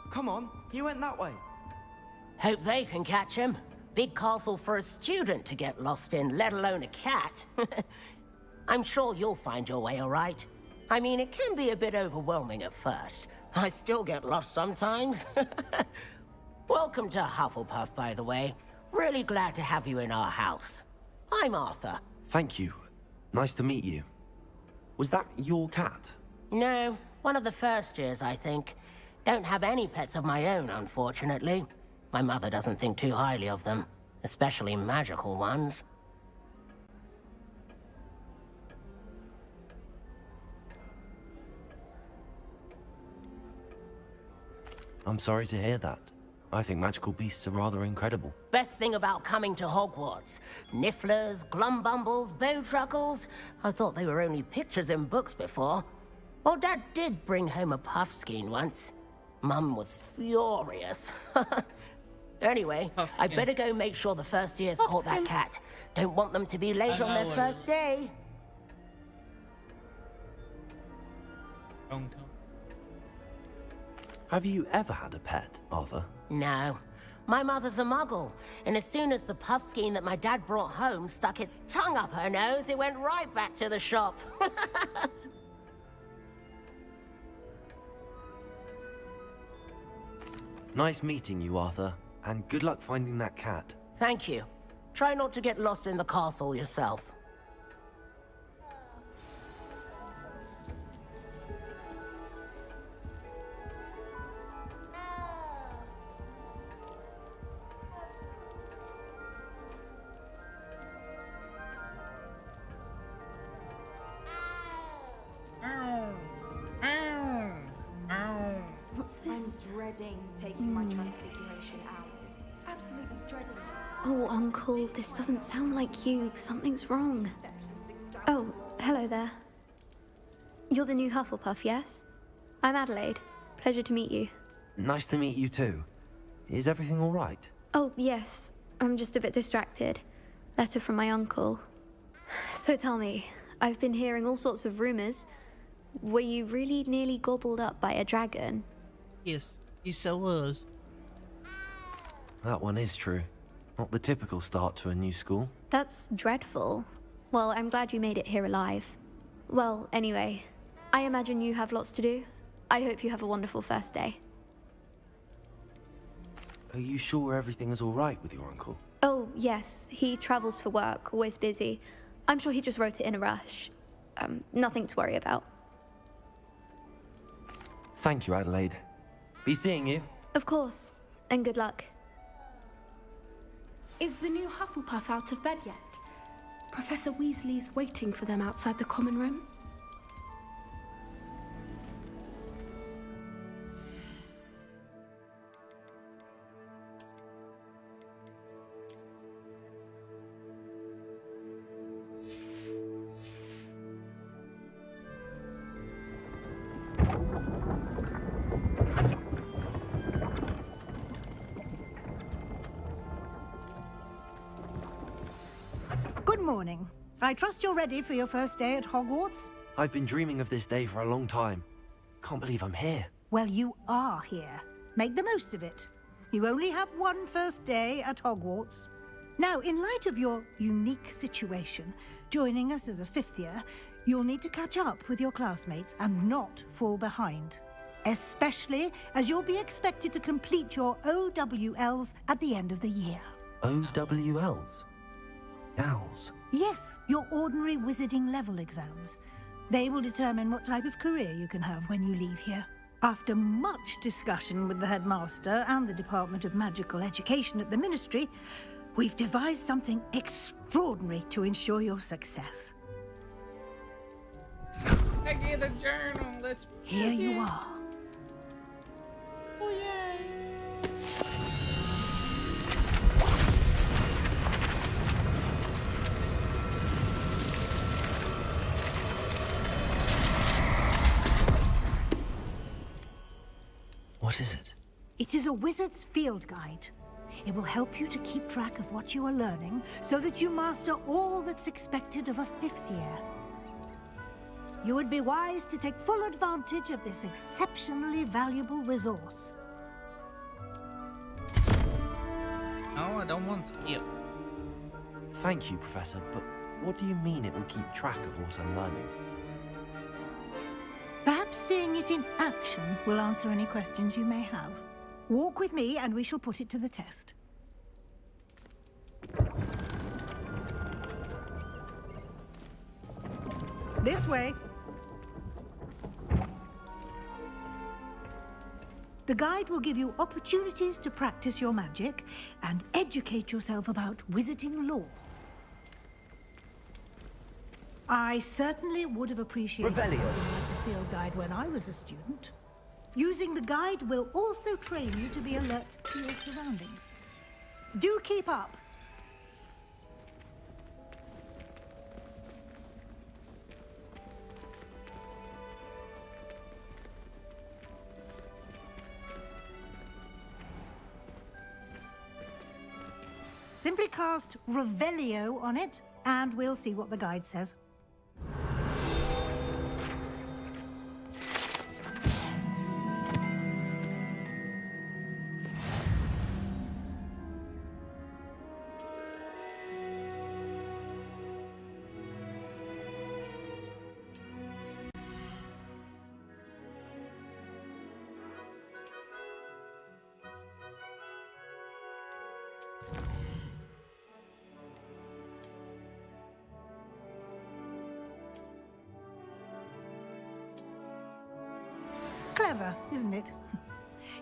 Speaker 13: Come on, you went that way.
Speaker 14: Hope they can catch him. Big castle for a student to get lost in, let alone a cat. I'm sure you'll find your way all right. I mean, it can be a bit overwhelming at first. I still get lost sometimes. Welcome to Hufflepuff, by the way. Really glad to have you in our house. I'm Arthur.
Speaker 2: Thank you. Nice to meet you. Was that your cat?
Speaker 14: No, one of the first years, I think. Don't have any pets of my own, unfortunately. My mother doesn't think too highly of them, especially magical ones.
Speaker 2: I'm sorry to hear that. I think magical beasts are rather incredible.
Speaker 14: Best thing about coming to Hogwarts. Nifflers, glumbumbles, bowtruckles. I thought they were only pictures in books before. Well, Dad did bring home a puffskein once. Mum was furious. Anyway, I better go make sure the first year's caught that cat. Don't want them to be late on their first day.
Speaker 2: Have you ever had a pet, Arthur?
Speaker 14: No. My mother's a muggle, and as soon as the puffskein that my dad brought home stuck its tongue up her nose, it went right back to the shop.
Speaker 2: Nice meeting you, Arthur, and good luck finding that cat.
Speaker 14: Thank you. Try not to get lost in the castle yourself.
Speaker 3: What's this? I'm dreading taking my transfiguration out. Absolutely dreading it.
Speaker 15: Oh, Uncle, this doesn't sound like you. Something's wrong. Oh, hello there. You're the new Hufflepuff, yes? I'm Adelaide. Pleasure to meet you.
Speaker 2: Nice to meet you too. Is everything all right?
Speaker 15: Oh, yes. I'm just a bit distracted. Letter from my uncle. So tell me, I've been hearing all sorts of rumors. Were you really nearly gobbled up by a dragon?
Speaker 1: Yes, he so was.
Speaker 2: That one is true. Not the typical start to a new school.
Speaker 15: That's dreadful. Well, I'm glad you made it here alive. Well, anyway, I imagine you have lots to do. I hope you have a wonderful first day.
Speaker 2: Are you sure everything is all right with your uncle?
Speaker 15: Oh, yes. He travels for work, always busy. I'm sure he just wrote it in a rush. Nothing to worry about.
Speaker 2: Thank you, Adelaide. Be seeing you.
Speaker 15: Of course. And good luck.
Speaker 16: Is the new Hufflepuff out of bed yet? Professor Weasley's waiting for them outside the common room.
Speaker 11: Good morning. I trust you're ready for your first day at Hogwarts?
Speaker 2: I've been dreaming of this day for a long time. Can't believe I'm here.
Speaker 11: Well, you are here. Make the most of it. You only have one first day at Hogwarts. Now, in light of your unique situation, joining us as a fifth year, you'll need to catch up with your classmates and not fall behind. Especially as you'll be expected to complete your OWLs at the end of the year.
Speaker 2: OWLs? Owls?
Speaker 11: Yes, your ordinary wizarding level exams. They will determine what type of career you can have when you leave here. After much discussion with the headmaster and the Department of Magical Education at the Ministry, we've devised something extraordinary to ensure your success.
Speaker 1: I get a journal. Let's.
Speaker 11: Here you are.
Speaker 1: Oh yay!
Speaker 2: What is it?
Speaker 11: It is a wizard's field guide. It will help you to keep track of what you are learning so that you master all that's expected of a fifth year. You would be wise to take full advantage of this exceptionally valuable resource.
Speaker 1: No, I don't want to skip.
Speaker 2: Thank you, Professor, but what do you mean it will keep track of what I'm learning?
Speaker 11: Perhaps seeing it in action will answer any questions you may have. Walk with me and we shall put it to the test. This way. The guide will give you opportunities to practice your magic and educate yourself about wizarding lore. I certainly would have appreciated
Speaker 2: Revelio.
Speaker 11: the field guide when I was a student. Using the guide will also train you to be alert to your surroundings. Do keep up. Simply cast Revelio on it, and we'll see what the guide says. Clever, isn't it?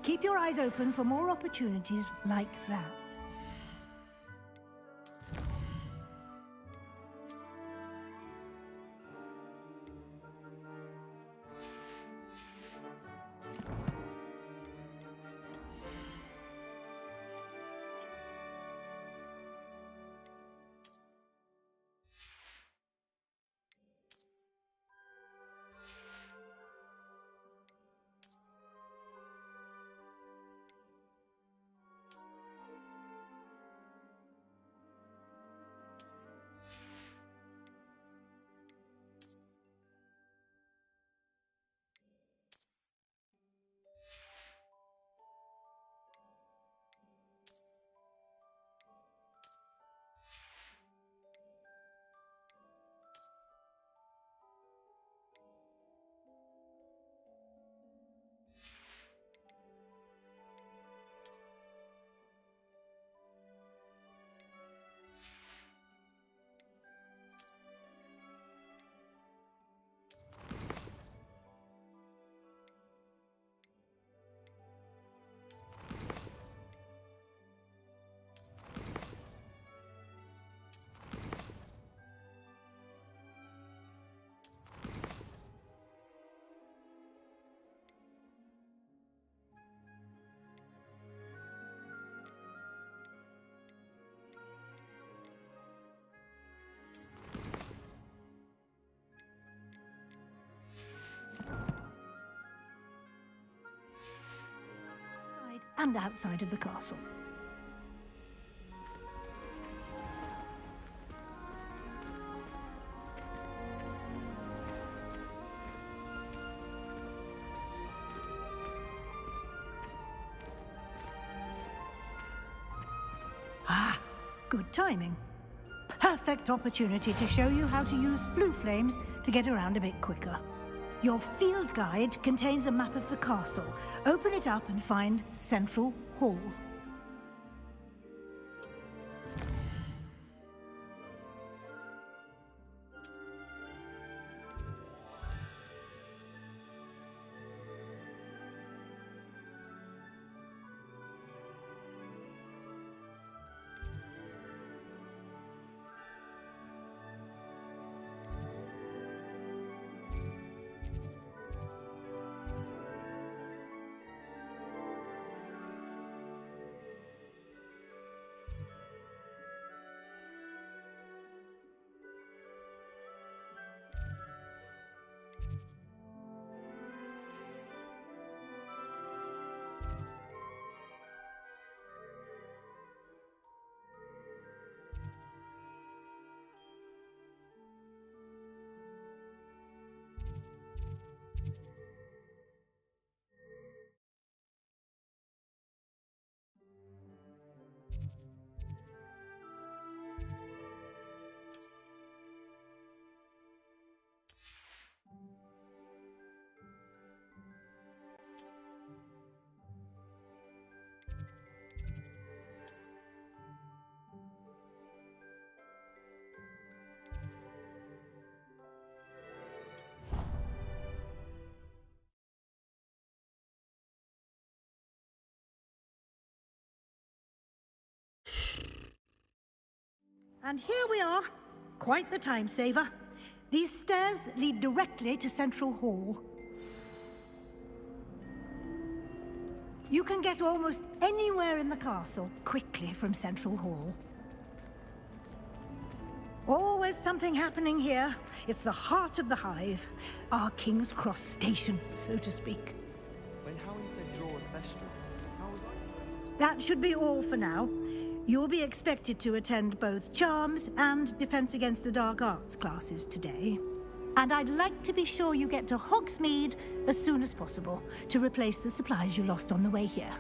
Speaker 11: Keep your eyes open for more opportunities like that. and outside of the castle. Ah, good timing. Perfect opportunity to show you how to use flue flames to get around a bit quicker. Your field guide contains a map of the castle. Open it up and find Central Hall. And here we are. Quite the time saver. These stairs lead directly to Central Hall. You can get almost anywhere in the castle quickly from Central Hall. Always something happening here. It's the heart of the hive. Our King's Cross station, so to speak.
Speaker 13: When Howin said draw a festival, how was I?
Speaker 11: That should be all for now. You'll be expected to attend both Charms and Defense Against the Dark Arts classes today. And I'd like to be sure you get to Hogsmeade as soon as possible to replace the supplies you lost on the way here.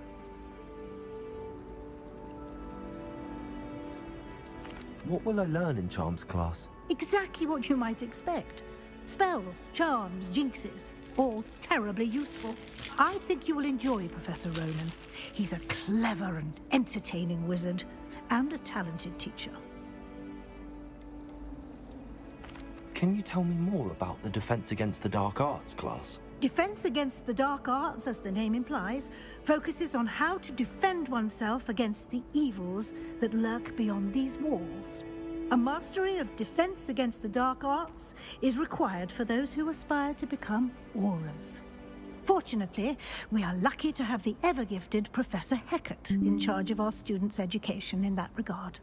Speaker 2: What will I learn in Charms class?
Speaker 11: Exactly what you might expect. Spells, charms, jinxes, all terribly useful. I think you will enjoy Professor Ronan. He's a clever and entertaining wizard, and a talented teacher.
Speaker 2: Can you tell me more about the Defense Against the Dark Arts class?
Speaker 11: Defense Against the Dark Arts, as the name implies, focuses on how to defend oneself against the evils that lurk beyond these walls. A mastery of Defense Against the Dark Arts is required for those who aspire to become Aurors. Fortunately, we are lucky to have the ever-gifted Professor Hecat in charge of our students' education in that regard.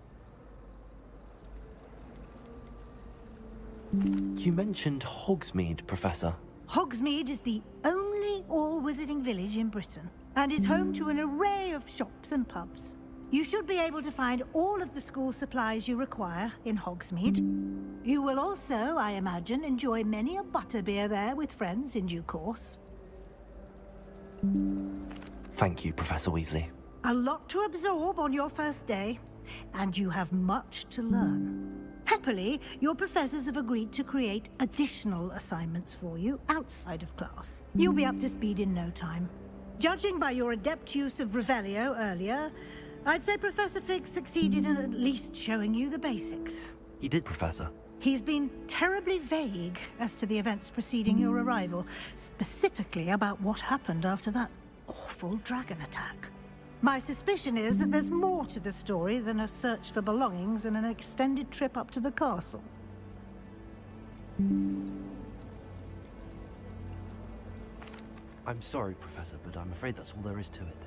Speaker 2: You mentioned Hogsmeade, Professor.
Speaker 11: Hogsmeade is the only all-wizarding village in Britain, and is home to an array of shops and pubs. You should be able to find all of the school supplies you require in Hogsmeade. You will also, I imagine, enjoy many a butterbeer there with friends in due course.
Speaker 2: Thank you, Professor Weasley.
Speaker 11: A lot to absorb on your first day, and you have much to learn. Happily, your professors have agreed to create additional assignments for you outside of class. You'll be up to speed in no time. Judging by your adept use of Revelio earlier, I'd say Professor Fig succeeded in at least showing you the basics.
Speaker 2: He did, Professor.
Speaker 11: He's been terribly vague as to the events preceding your arrival, specifically about what happened after that awful dragon attack. My suspicion is that there's more to the story than a search for belongings and an extended trip up to the castle.
Speaker 2: I'm sorry, Professor, but I'm afraid that's all there is to it.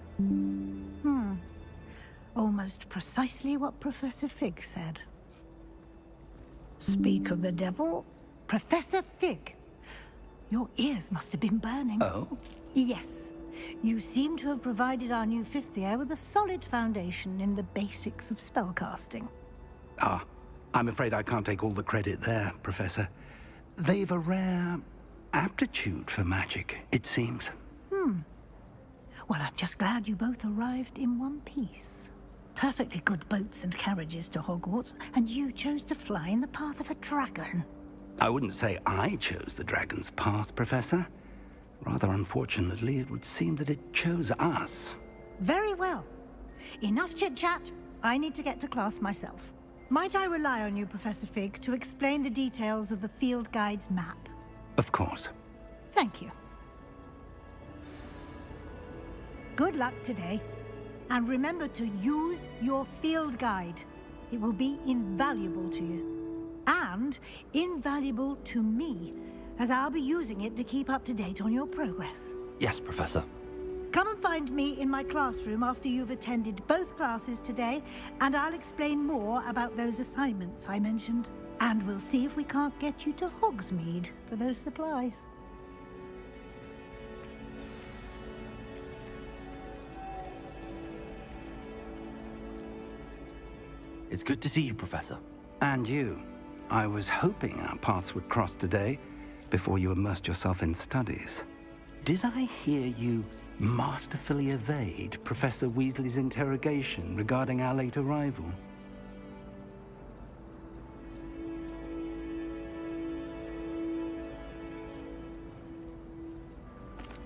Speaker 11: Almost precisely what Professor Fig said. Speak of the devil, Professor Fig. Your ears must have been burning.
Speaker 4: Oh?
Speaker 11: Yes. You seem to have provided our new fifth year with a solid foundation in the basics of spellcasting.
Speaker 4: Ah, I'm afraid I can't take all the credit there, Professor. They've a rare aptitude for magic, it seems.
Speaker 11: Well, I'm just glad you both arrived in one piece. Perfectly good boats and carriages to Hogwarts, and you chose to fly in the path of a dragon.
Speaker 4: I wouldn't say I chose the dragon's path, Professor. Rather unfortunately, it would seem that it chose us.
Speaker 11: Very well. Enough chit-chat. I need to get to class myself. Might I rely on you, Professor Fig, to explain the details of the field guide's map?
Speaker 4: Of course.
Speaker 11: Thank you. Good luck today. And remember to use your field guide. It will be invaluable to you. And invaluable to me, as I'll be using it to keep up to date on your progress.
Speaker 2: Yes, Professor.
Speaker 11: Come and find me in my classroom after you've attended both classes today, and I'll explain more about those assignments I mentioned. And we'll see if we can't get you to Hogsmeade for those supplies.
Speaker 2: It's good to see you, Professor.
Speaker 4: And you. I was hoping our paths would cross today, before you immersed yourself in studies. Did I hear you masterfully evade Professor Weasley's interrogation regarding our late arrival?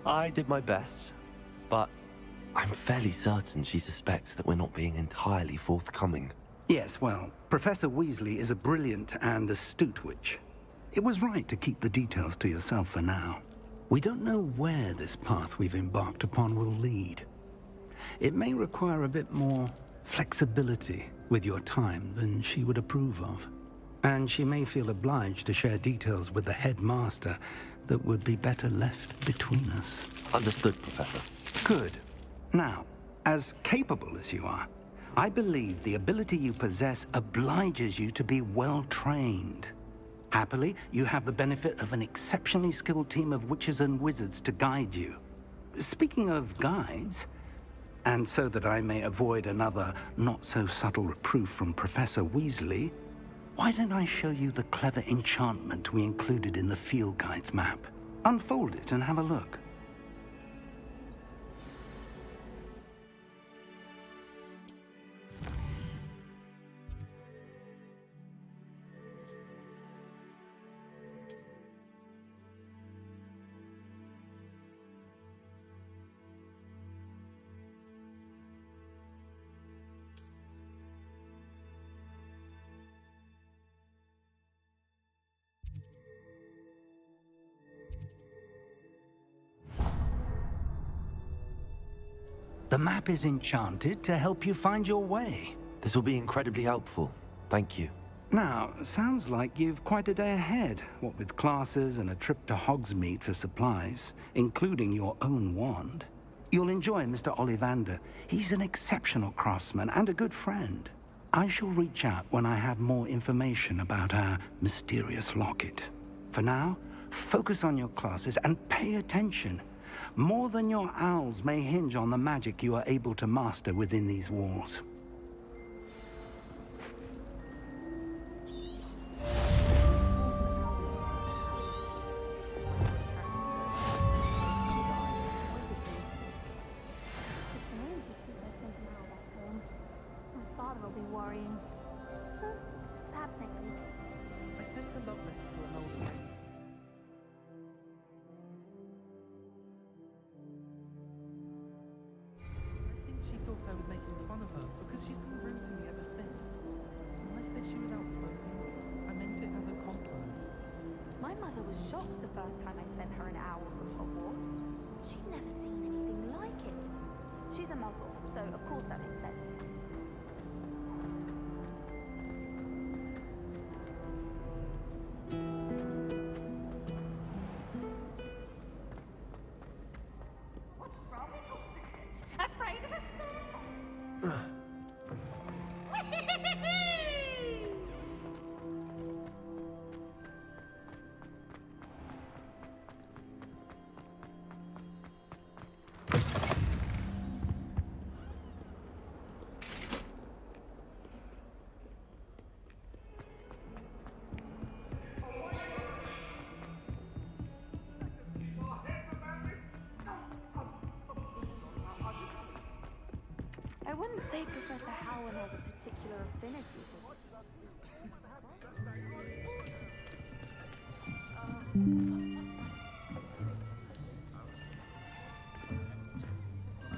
Speaker 2: I did my best, but I'm fairly certain she suspects that we're not being entirely forthcoming.
Speaker 4: Yes, well, Professor Weasley is a brilliant and astute witch. It was right to keep the details to yourself for now. We don't know where this path we've embarked upon will lead. It may require a bit more flexibility with your time than she would approve of. And she may feel obliged to share details with the headmaster that would be better left between us.
Speaker 2: Understood, Professor.
Speaker 4: Good. Now, as capable as you are, I believe the ability you possess obliges you to be well trained. Happily, you have the benefit of an exceptionally skilled team of witches and wizards to guide you. Speaking of guides, and so that I may avoid another not-so-subtle reproof from Professor Weasley, why don't I show you the clever enchantment we included in the field guide's map? Unfold it and have a look. The map is enchanted to help you find your way.
Speaker 2: This will be incredibly helpful. Thank you.
Speaker 4: Now, sounds like you've quite a day ahead, what with classes and a trip to Hogsmeade for supplies, including your own wand. You'll enjoy Mr. Ollivander. He's an exceptional craftsman and a good friend. I shall reach out when I have more information about our mysterious locket. For now, focus on your classes and pay attention. More than your owls may hinge on the magic you are able to master within these walls.
Speaker 15: My father will be worrying. Perhaps next week.
Speaker 13: I sent a love letter to an old friend. I think she thought I was making fun of her because she's been rude to me ever since. When I said she was outspoken, I meant it as a compliment.
Speaker 3: My mother was shocked the first time I sent her an owl from Hogwarts. She'd never seen anything like it. She's a muggle, so of course that makes sense. What's wrong with Hogsmeade? Afraid of it? wouldn't say Professor Howard has a particular affinity for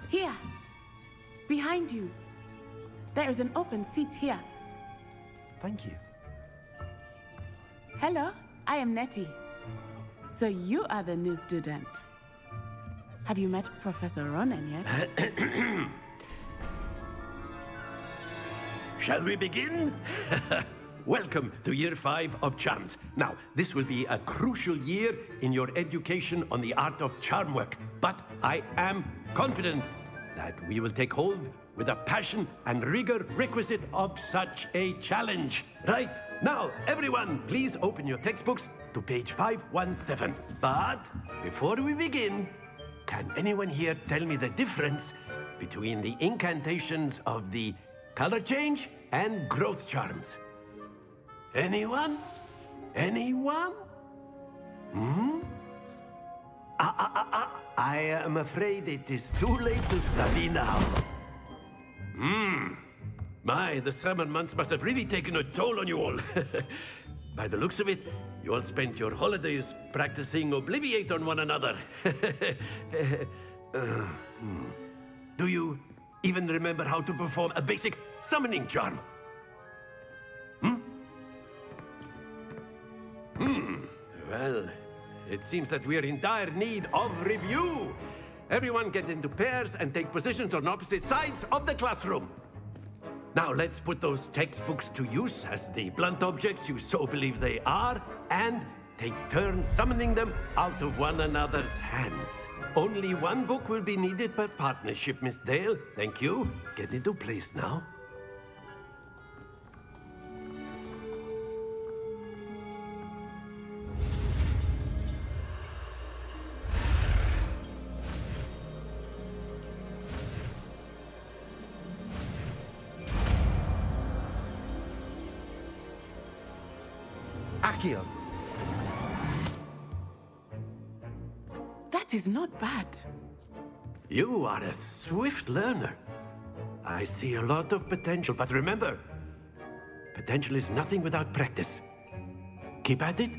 Speaker 17: Here! Behind you! There is an open seat here.
Speaker 2: Thank you.
Speaker 17: Hello, I am Nettie. So you are the new student. Have you met Professor Ronan yet?
Speaker 18: Shall we begin? Welcome to Year 5 of Charms. Now, this will be a crucial year in your education on the art of charm work, but I am confident that we will take hold with the passion and rigor requisite of such a challenge. Right, now, everyone, please open your textbooks to page 517. But before we begin, can anyone here tell me the difference between the incantations of the color change and growth charms? Anyone? Anyone? I am afraid it is too late to study now. My, the summer months must have really taken a toll on you all. By the looks of it, you all spent your holidays practicing Obliviate on one another. Do you even remember how to perform a basic summoning charm? Well, it seems that we are in dire need of review. Everyone get into pairs and take positions on opposite sides of the classroom. Now let's put those textbooks to use as the blunt objects you so believe they are, and take turns summoning them out of one another's hands. Only one book will be needed per partnership, Miss Dale. Thank you. Get into place now.
Speaker 4: Accio.
Speaker 17: That is not bad.
Speaker 18: You are a swift learner. I see a lot of potential, but remember, potential is nothing without practice. Keep at it.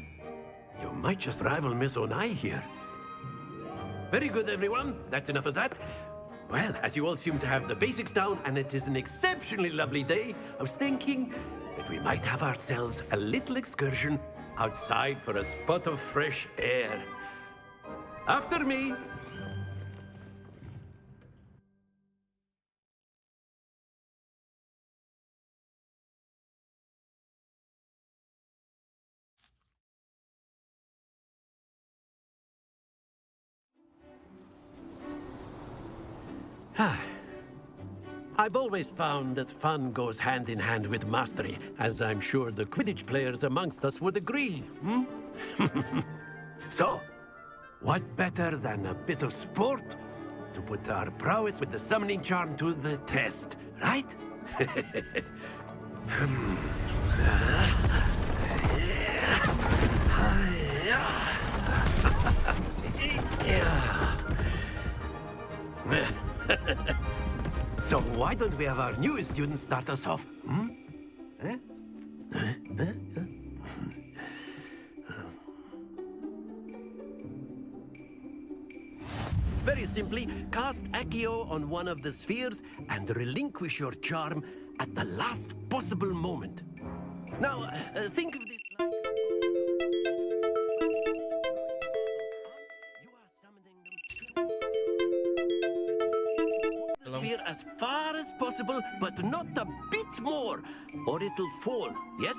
Speaker 18: You might just rival Miss Onai here. Very good, everyone. That's enough of that. Well, as you all seem to have the basics down, and it is an exceptionally lovely day, I was thinking that we might have ourselves a little excursion outside for a spot of fresh air. After me. I've always found that fun goes hand in hand with mastery, as I'm sure the Quidditch players amongst us would agree. So, what better than a bit of sport to put our prowess with the summoning charm to the test, right? So why don't we have our newest student start us off? Very simply, cast Accio on one of the spheres and relinquish your charm at the last possible moment. Now, think of this like... You are summoning them... sphere as far as possible, but not a bit more, or it'll fall, yes?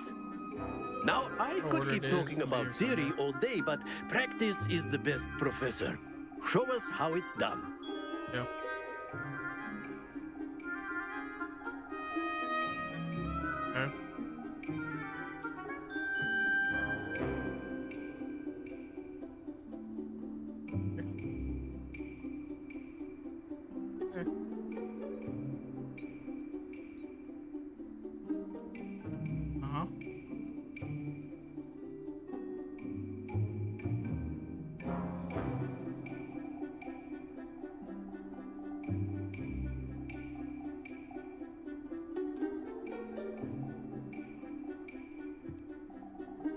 Speaker 18: Now, I could keep talking about theory all day, but practice is the best professor. Show us how it's done.
Speaker 1: Yeah. Okay.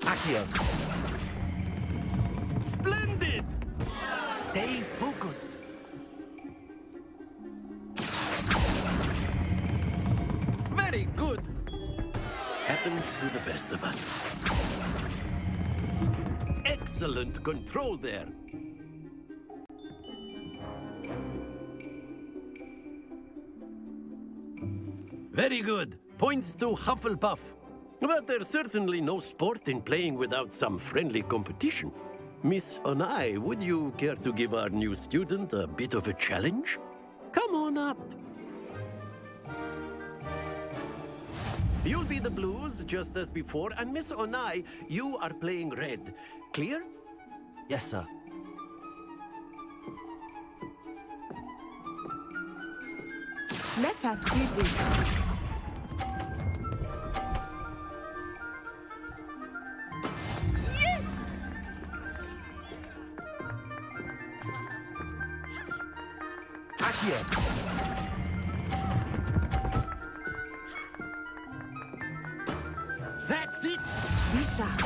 Speaker 18: Accio. Splendid! Stay focused. Very good. Happens to the best of us. Excellent control there. Very good. Points to Hufflepuff. But there's certainly no sport in playing without some friendly competition. Miss Onai, would you care to give our new student a bit of a challenge? Come on up. You'll be the blues, just as before, and Miss Onai, you are playing red. Clear?
Speaker 2: Yes, sir.
Speaker 17: Let us see this.
Speaker 18: Accio. That's it!
Speaker 17: Be sharp.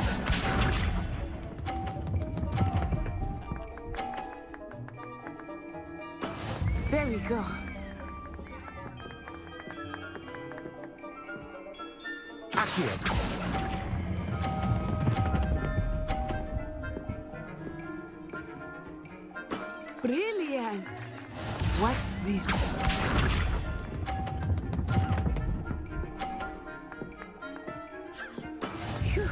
Speaker 17: There we go.
Speaker 18: Accio.
Speaker 17: Brilliant. Watch this. Phew.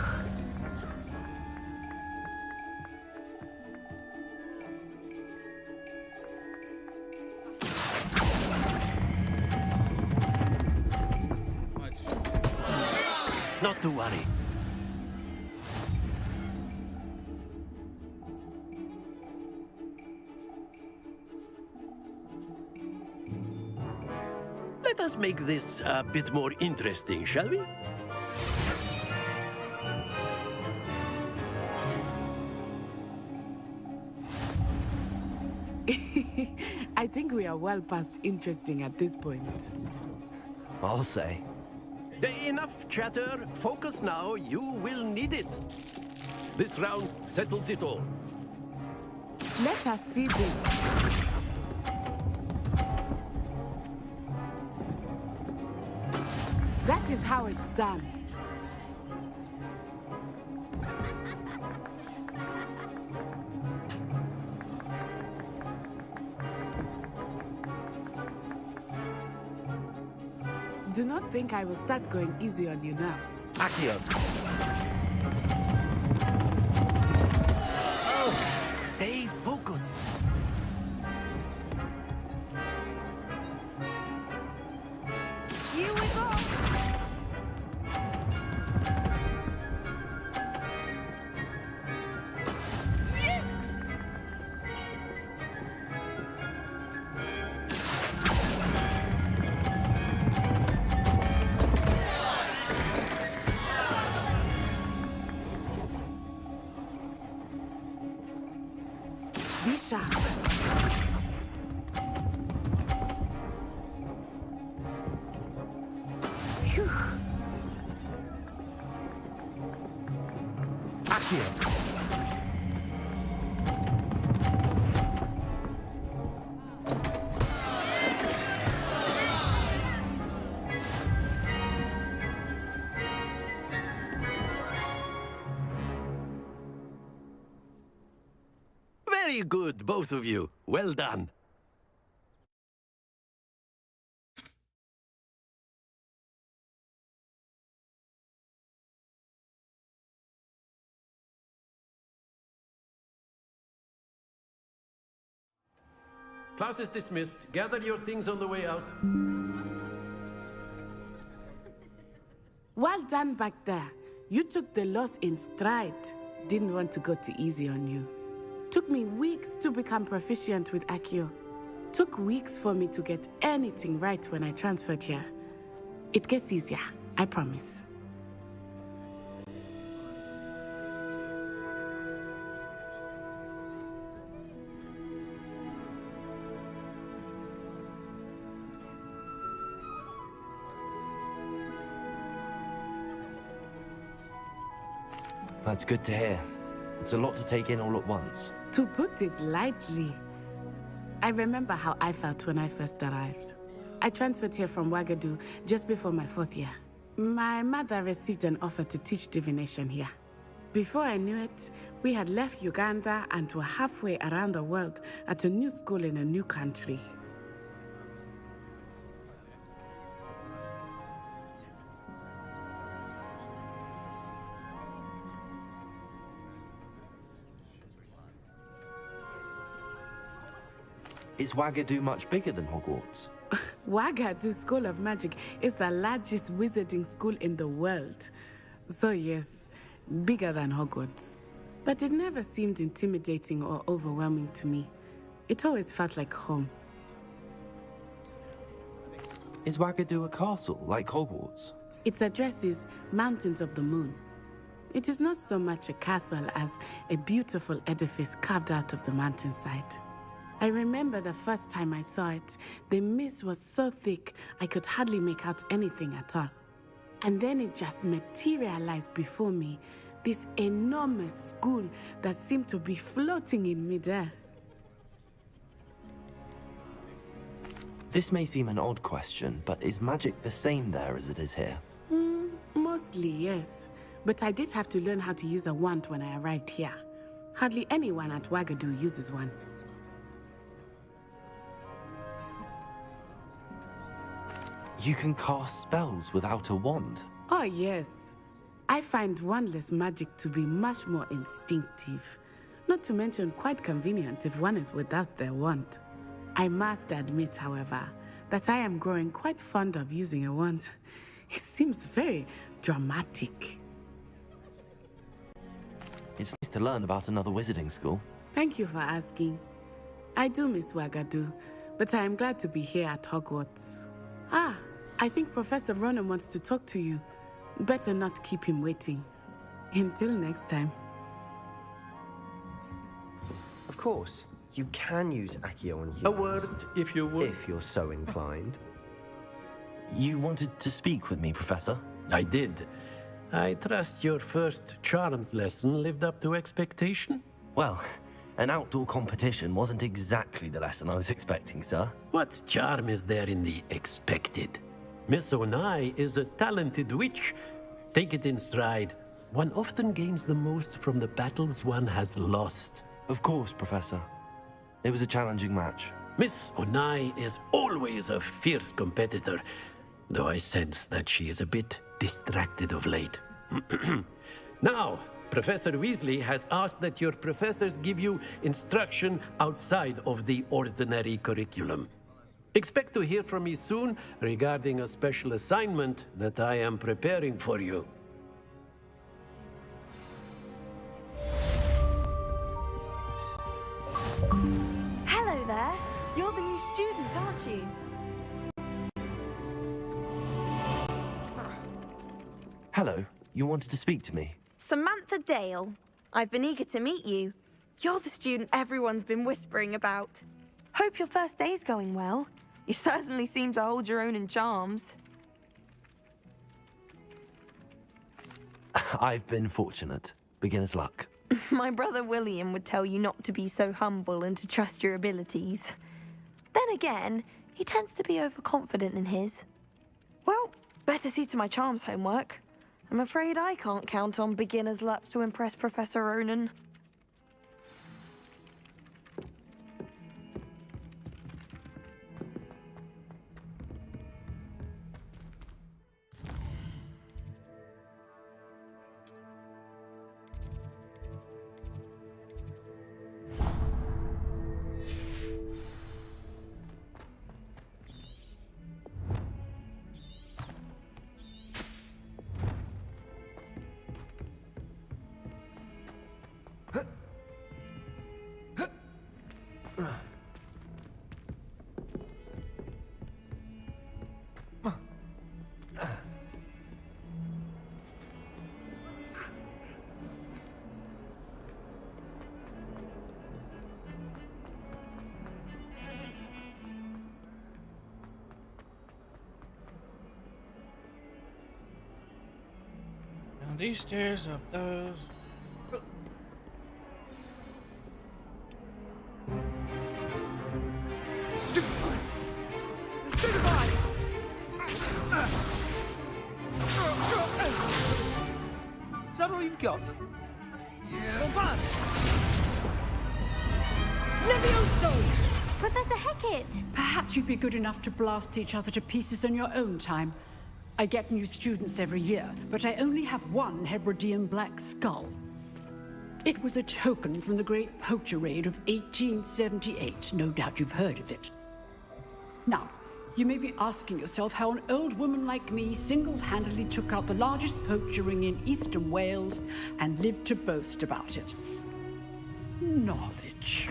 Speaker 18: Not to worry. Let us make this a bit more interesting, shall we?
Speaker 17: I think we are well past interesting at this point.
Speaker 2: I'll say.
Speaker 18: Enough chatter. Focus now. You will need it. This round settles it all.
Speaker 17: Let us see this. That is how it's done. Do not think I will start going easy on you now.
Speaker 18: Accio. Stay focused.
Speaker 17: Here we go. Yes! Be sharp. Phew.
Speaker 18: Accio. Very good, both of you. Well done. Class is dismissed. Gather your things on the way out.
Speaker 17: Well done back there. You took the loss in stride. Didn't want to go too easy on you. Took me weeks to become proficient with Accio. Took weeks for me to get anything right when I transferred here. It gets easier, I promise.
Speaker 2: That's good to hear. It's a lot to take in all at once.
Speaker 17: To put it lightly, I remember how I felt when I first arrived. I transferred here from Wagadu just before my 4th year. My mother received an offer to teach divination here. Before I knew it, we had left Uganda and were halfway around the world at a new school in a new country.
Speaker 2: Is Wagadu much bigger than Hogwarts?
Speaker 17: Wagadu School of Magic is the largest wizarding school in the world. So yes, bigger than Hogwarts. But it never seemed intimidating or overwhelming to me. It always felt like home.
Speaker 2: Is Wagadu a castle like Hogwarts?
Speaker 17: Its address is Mountains of the Moon. It is not so much a castle as a beautiful edifice carved out of the mountainside. I remember the first time I saw it, the mist was so thick I could hardly make out anything at all. And then it just materialized before me, this enormous school that seemed to be floating in midair.
Speaker 2: This may seem an odd question, but is magic the same there as it is here?
Speaker 17: Mostly, yes. But I did have to learn how to use a wand when I arrived here. Hardly anyone at Wagadu uses one.
Speaker 2: You can cast spells without a wand?
Speaker 17: Oh, yes. I find wandless magic to be much more instinctive. Not to mention quite convenient if one is without their wand. I must admit, however, that I am growing quite fond of using a wand. It seems very dramatic.
Speaker 2: It's nice to learn about another wizarding school.
Speaker 17: Thank you for asking. I do miss Wagadu, but I am glad to be here at Hogwarts. Ah, I think Professor Ronan wants to talk to you. Better not keep him waiting. Until next time.
Speaker 19: Of course, you can use Accio on humans.
Speaker 18: A word, if you would.
Speaker 19: If you're so inclined.
Speaker 2: You wanted to speak with me, Professor?
Speaker 18: I did. I trust your first charms lesson lived up to expectation?
Speaker 2: Well, an outdoor competition wasn't exactly the lesson I was expecting, sir.
Speaker 18: What charm is there in the expected? Miss Onai is a talented witch. Take it in stride. One often gains the most from the battles one has lost.
Speaker 2: Of course, Professor. It was a challenging match.
Speaker 18: Miss Onai is always a fierce competitor, though I sense that she is a bit distracted of late. Now, Professor Weasley has asked that your professors give you instruction outside of the ordinary curriculum. Expect to hear from me soon regarding a special assignment that I am preparing for you.
Speaker 3: Hello there. You're the new student, aren't you?
Speaker 2: Hello, you wanted to speak to me?
Speaker 3: Samantha Dale. I've been eager to meet you. You're the student everyone's been whispering about. Hope your first day's going well. You certainly seem to hold your own in charms.
Speaker 2: I've been fortunate. Beginner's luck.
Speaker 3: My brother William would tell you not to be so humble and to trust your abilities. Then again, he tends to be overconfident in his. Well, better see to my charms homework. I'm afraid I can't count on beginner's luck to impress Professor Ronan.
Speaker 1: Down these stairs, up those.
Speaker 20: Stupefy! Stupefy! Is that all you've got? Yeah. Not bad.
Speaker 21: Levioso!
Speaker 15: Professor Hecat!
Speaker 21: Perhaps you'd be good enough to blast each other to pieces in your own time. I get new students every year, but I only have one Hebridean black skull. It was a token from the Great Poacher Raid of 1878. No doubt you've heard of it. Now, you may be asking yourself how an old woman like me single-handedly took out the largest poacher ring in eastern Wales and lived to boast about it. Knowledge.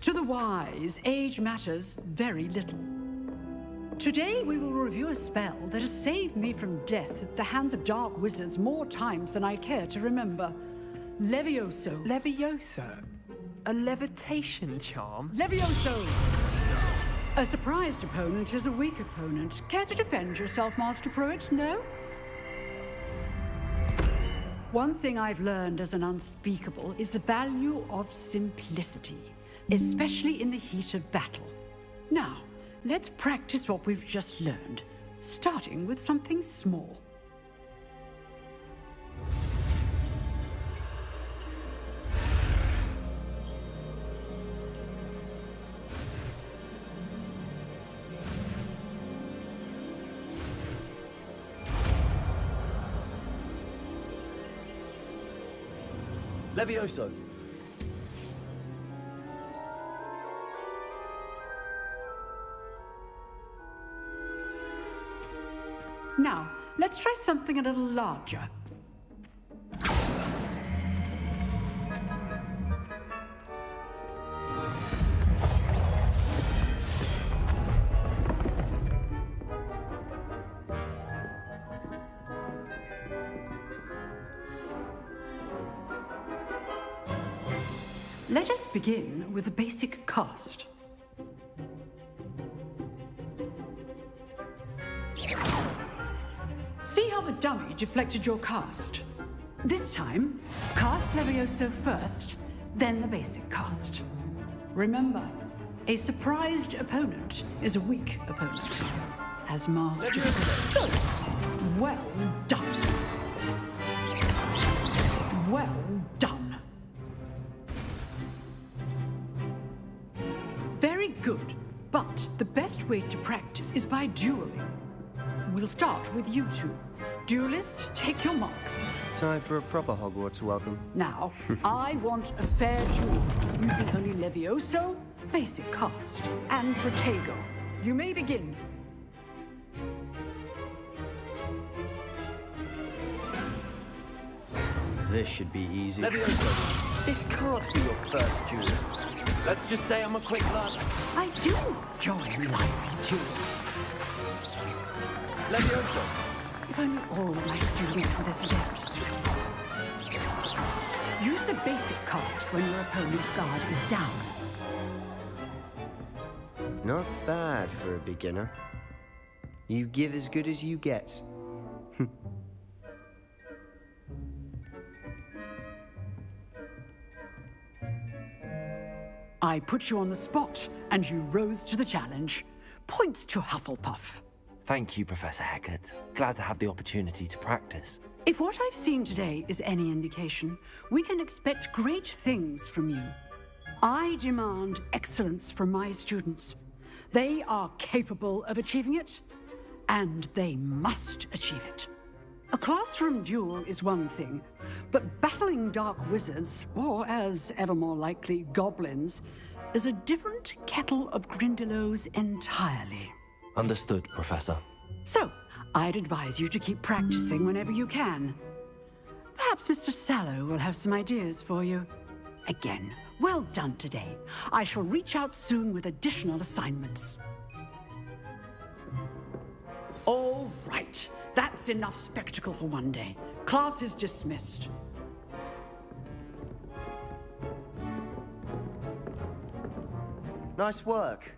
Speaker 21: To the wise, age matters very little. Today we will review a spell that has saved me from death at the hands of dark wizards more times than I care to remember. Levioso.
Speaker 22: Levioso? A levitation charm?
Speaker 21: Levioso! A surprised opponent is a weak opponent. Care to defend yourself, Master Pruitt? No? One thing I've learned as an unspeakable is the value of simplicity, especially in the heat of battle. Now, let's practice what we've just learned, starting with something small.
Speaker 19: Levioso!
Speaker 21: Now, let's try something a little larger. Let us begin with a basic cast. See how the dummy deflected your cast? This time, cast Levioso first, then the basic cast. Remember, a surprised opponent is a weak opponent. As Master... Well done. Well done. Very good, but the best way to practice is by dueling. We'll start with you two. Duelists, take your marks.
Speaker 19: Time for a proper Hogwarts welcome.
Speaker 21: Now, I want a fair duel, using only Levioso, basic cast, and Protego. You may begin.
Speaker 19: This should be easy.
Speaker 22: Levioso!
Speaker 19: This can't be your first duel.
Speaker 22: Let's just say I'm a quick lad.
Speaker 21: I do enjoy lively duels.
Speaker 22: Levioso!
Speaker 21: If only all of my students for this event. Use the basic cast when your opponent's guard is down.
Speaker 19: Not bad for a beginner. You give as good as you get.
Speaker 21: I put you on the spot, and you rose to the challenge. Points to Hufflepuff.
Speaker 2: Thank you, Professor Hecat. Glad to have the opportunity to practice.
Speaker 21: If what I've seen today is any indication, we can expect great things from you. I demand excellence from my students. They are capable of achieving it, and they must achieve it. A classroom duel is one thing, but battling dark wizards, or as ever more likely, goblins, is a different kettle of Grindylows entirely.
Speaker 2: Understood, Professor.
Speaker 21: So, I'd advise you to keep practicing whenever you can. Perhaps Mr. Sallow will have some ideas for you. Again, well done today. I shall reach out soon with additional assignments. All right. That's enough spectacle for one day. Class is dismissed.
Speaker 19: Nice work.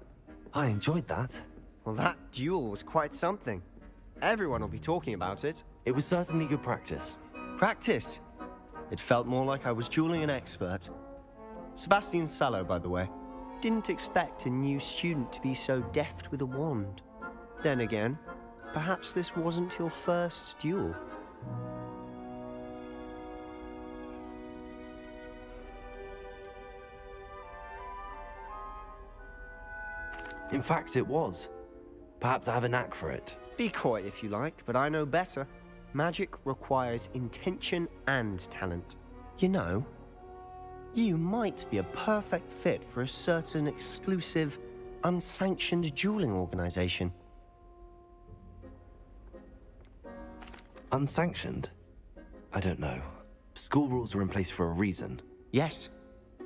Speaker 2: I enjoyed that.
Speaker 19: Well, that duel was quite something. Everyone will be talking about it.
Speaker 2: It was certainly good practice.
Speaker 19: Practice? It felt more like I was dueling an expert. Sebastian Sallow, by the way. Didn't expect a new student to be so deft with a wand. Then again, perhaps this wasn't your first duel.
Speaker 2: In fact, it was. Perhaps I have a knack for it.
Speaker 19: Be coy if you like, but I know better. Magic requires intention and talent. You know, you might be a perfect fit for a certain exclusive, unsanctioned dueling organization.
Speaker 2: Unsanctioned? I don't know. School rules are in place for a reason.
Speaker 19: Yes,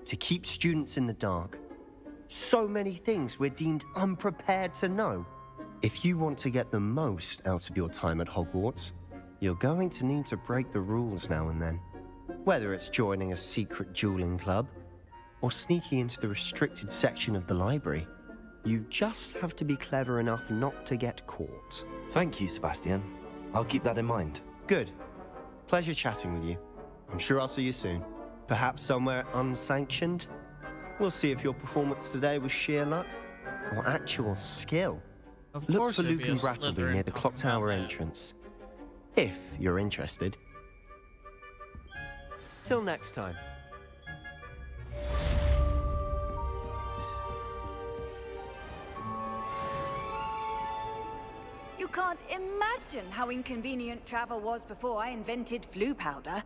Speaker 19: to keep students in the dark. So many things we're deemed unprepared to know. If you want to get the most out of your time at Hogwarts, you're going to need to break the rules now and then. Whether it's joining a secret dueling club, or sneaking into the restricted section of the library, you just have to be clever enough not to get caught.
Speaker 2: Thank you, Sebastian. I'll keep that in mind.
Speaker 19: Good. Pleasure chatting with you. I'm sure I'll see you soon. Perhaps somewhere unsanctioned? We'll see if your performance today was sheer luck or actual skill. Look for Luke and Brattleby near the clock tower entrance, if you're interested. Till next time.
Speaker 5: You can't imagine how inconvenient travel was before I invented flu powder.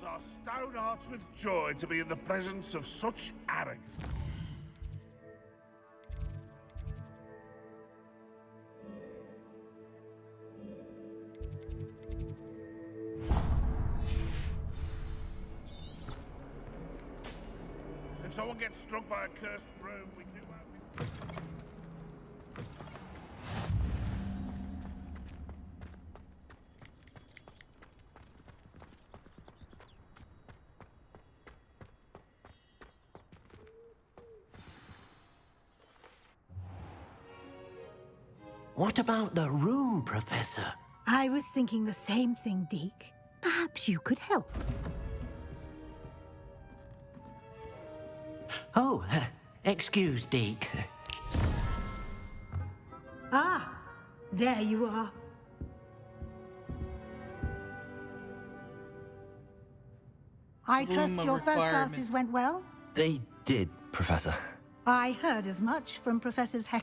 Speaker 9: Our stout hearts with joy to be in the presence of such arrogance. If someone gets struck by a cursed broom, we do have...
Speaker 12: What about the room, Professor?
Speaker 11: I was thinking the same thing, Deke. Perhaps you could help.
Speaker 12: Oh, excuse, Deke.
Speaker 11: Ah, there you are. I trust your first classes went well?
Speaker 2: They did Professor.
Speaker 11: I heard as much from Professors Heck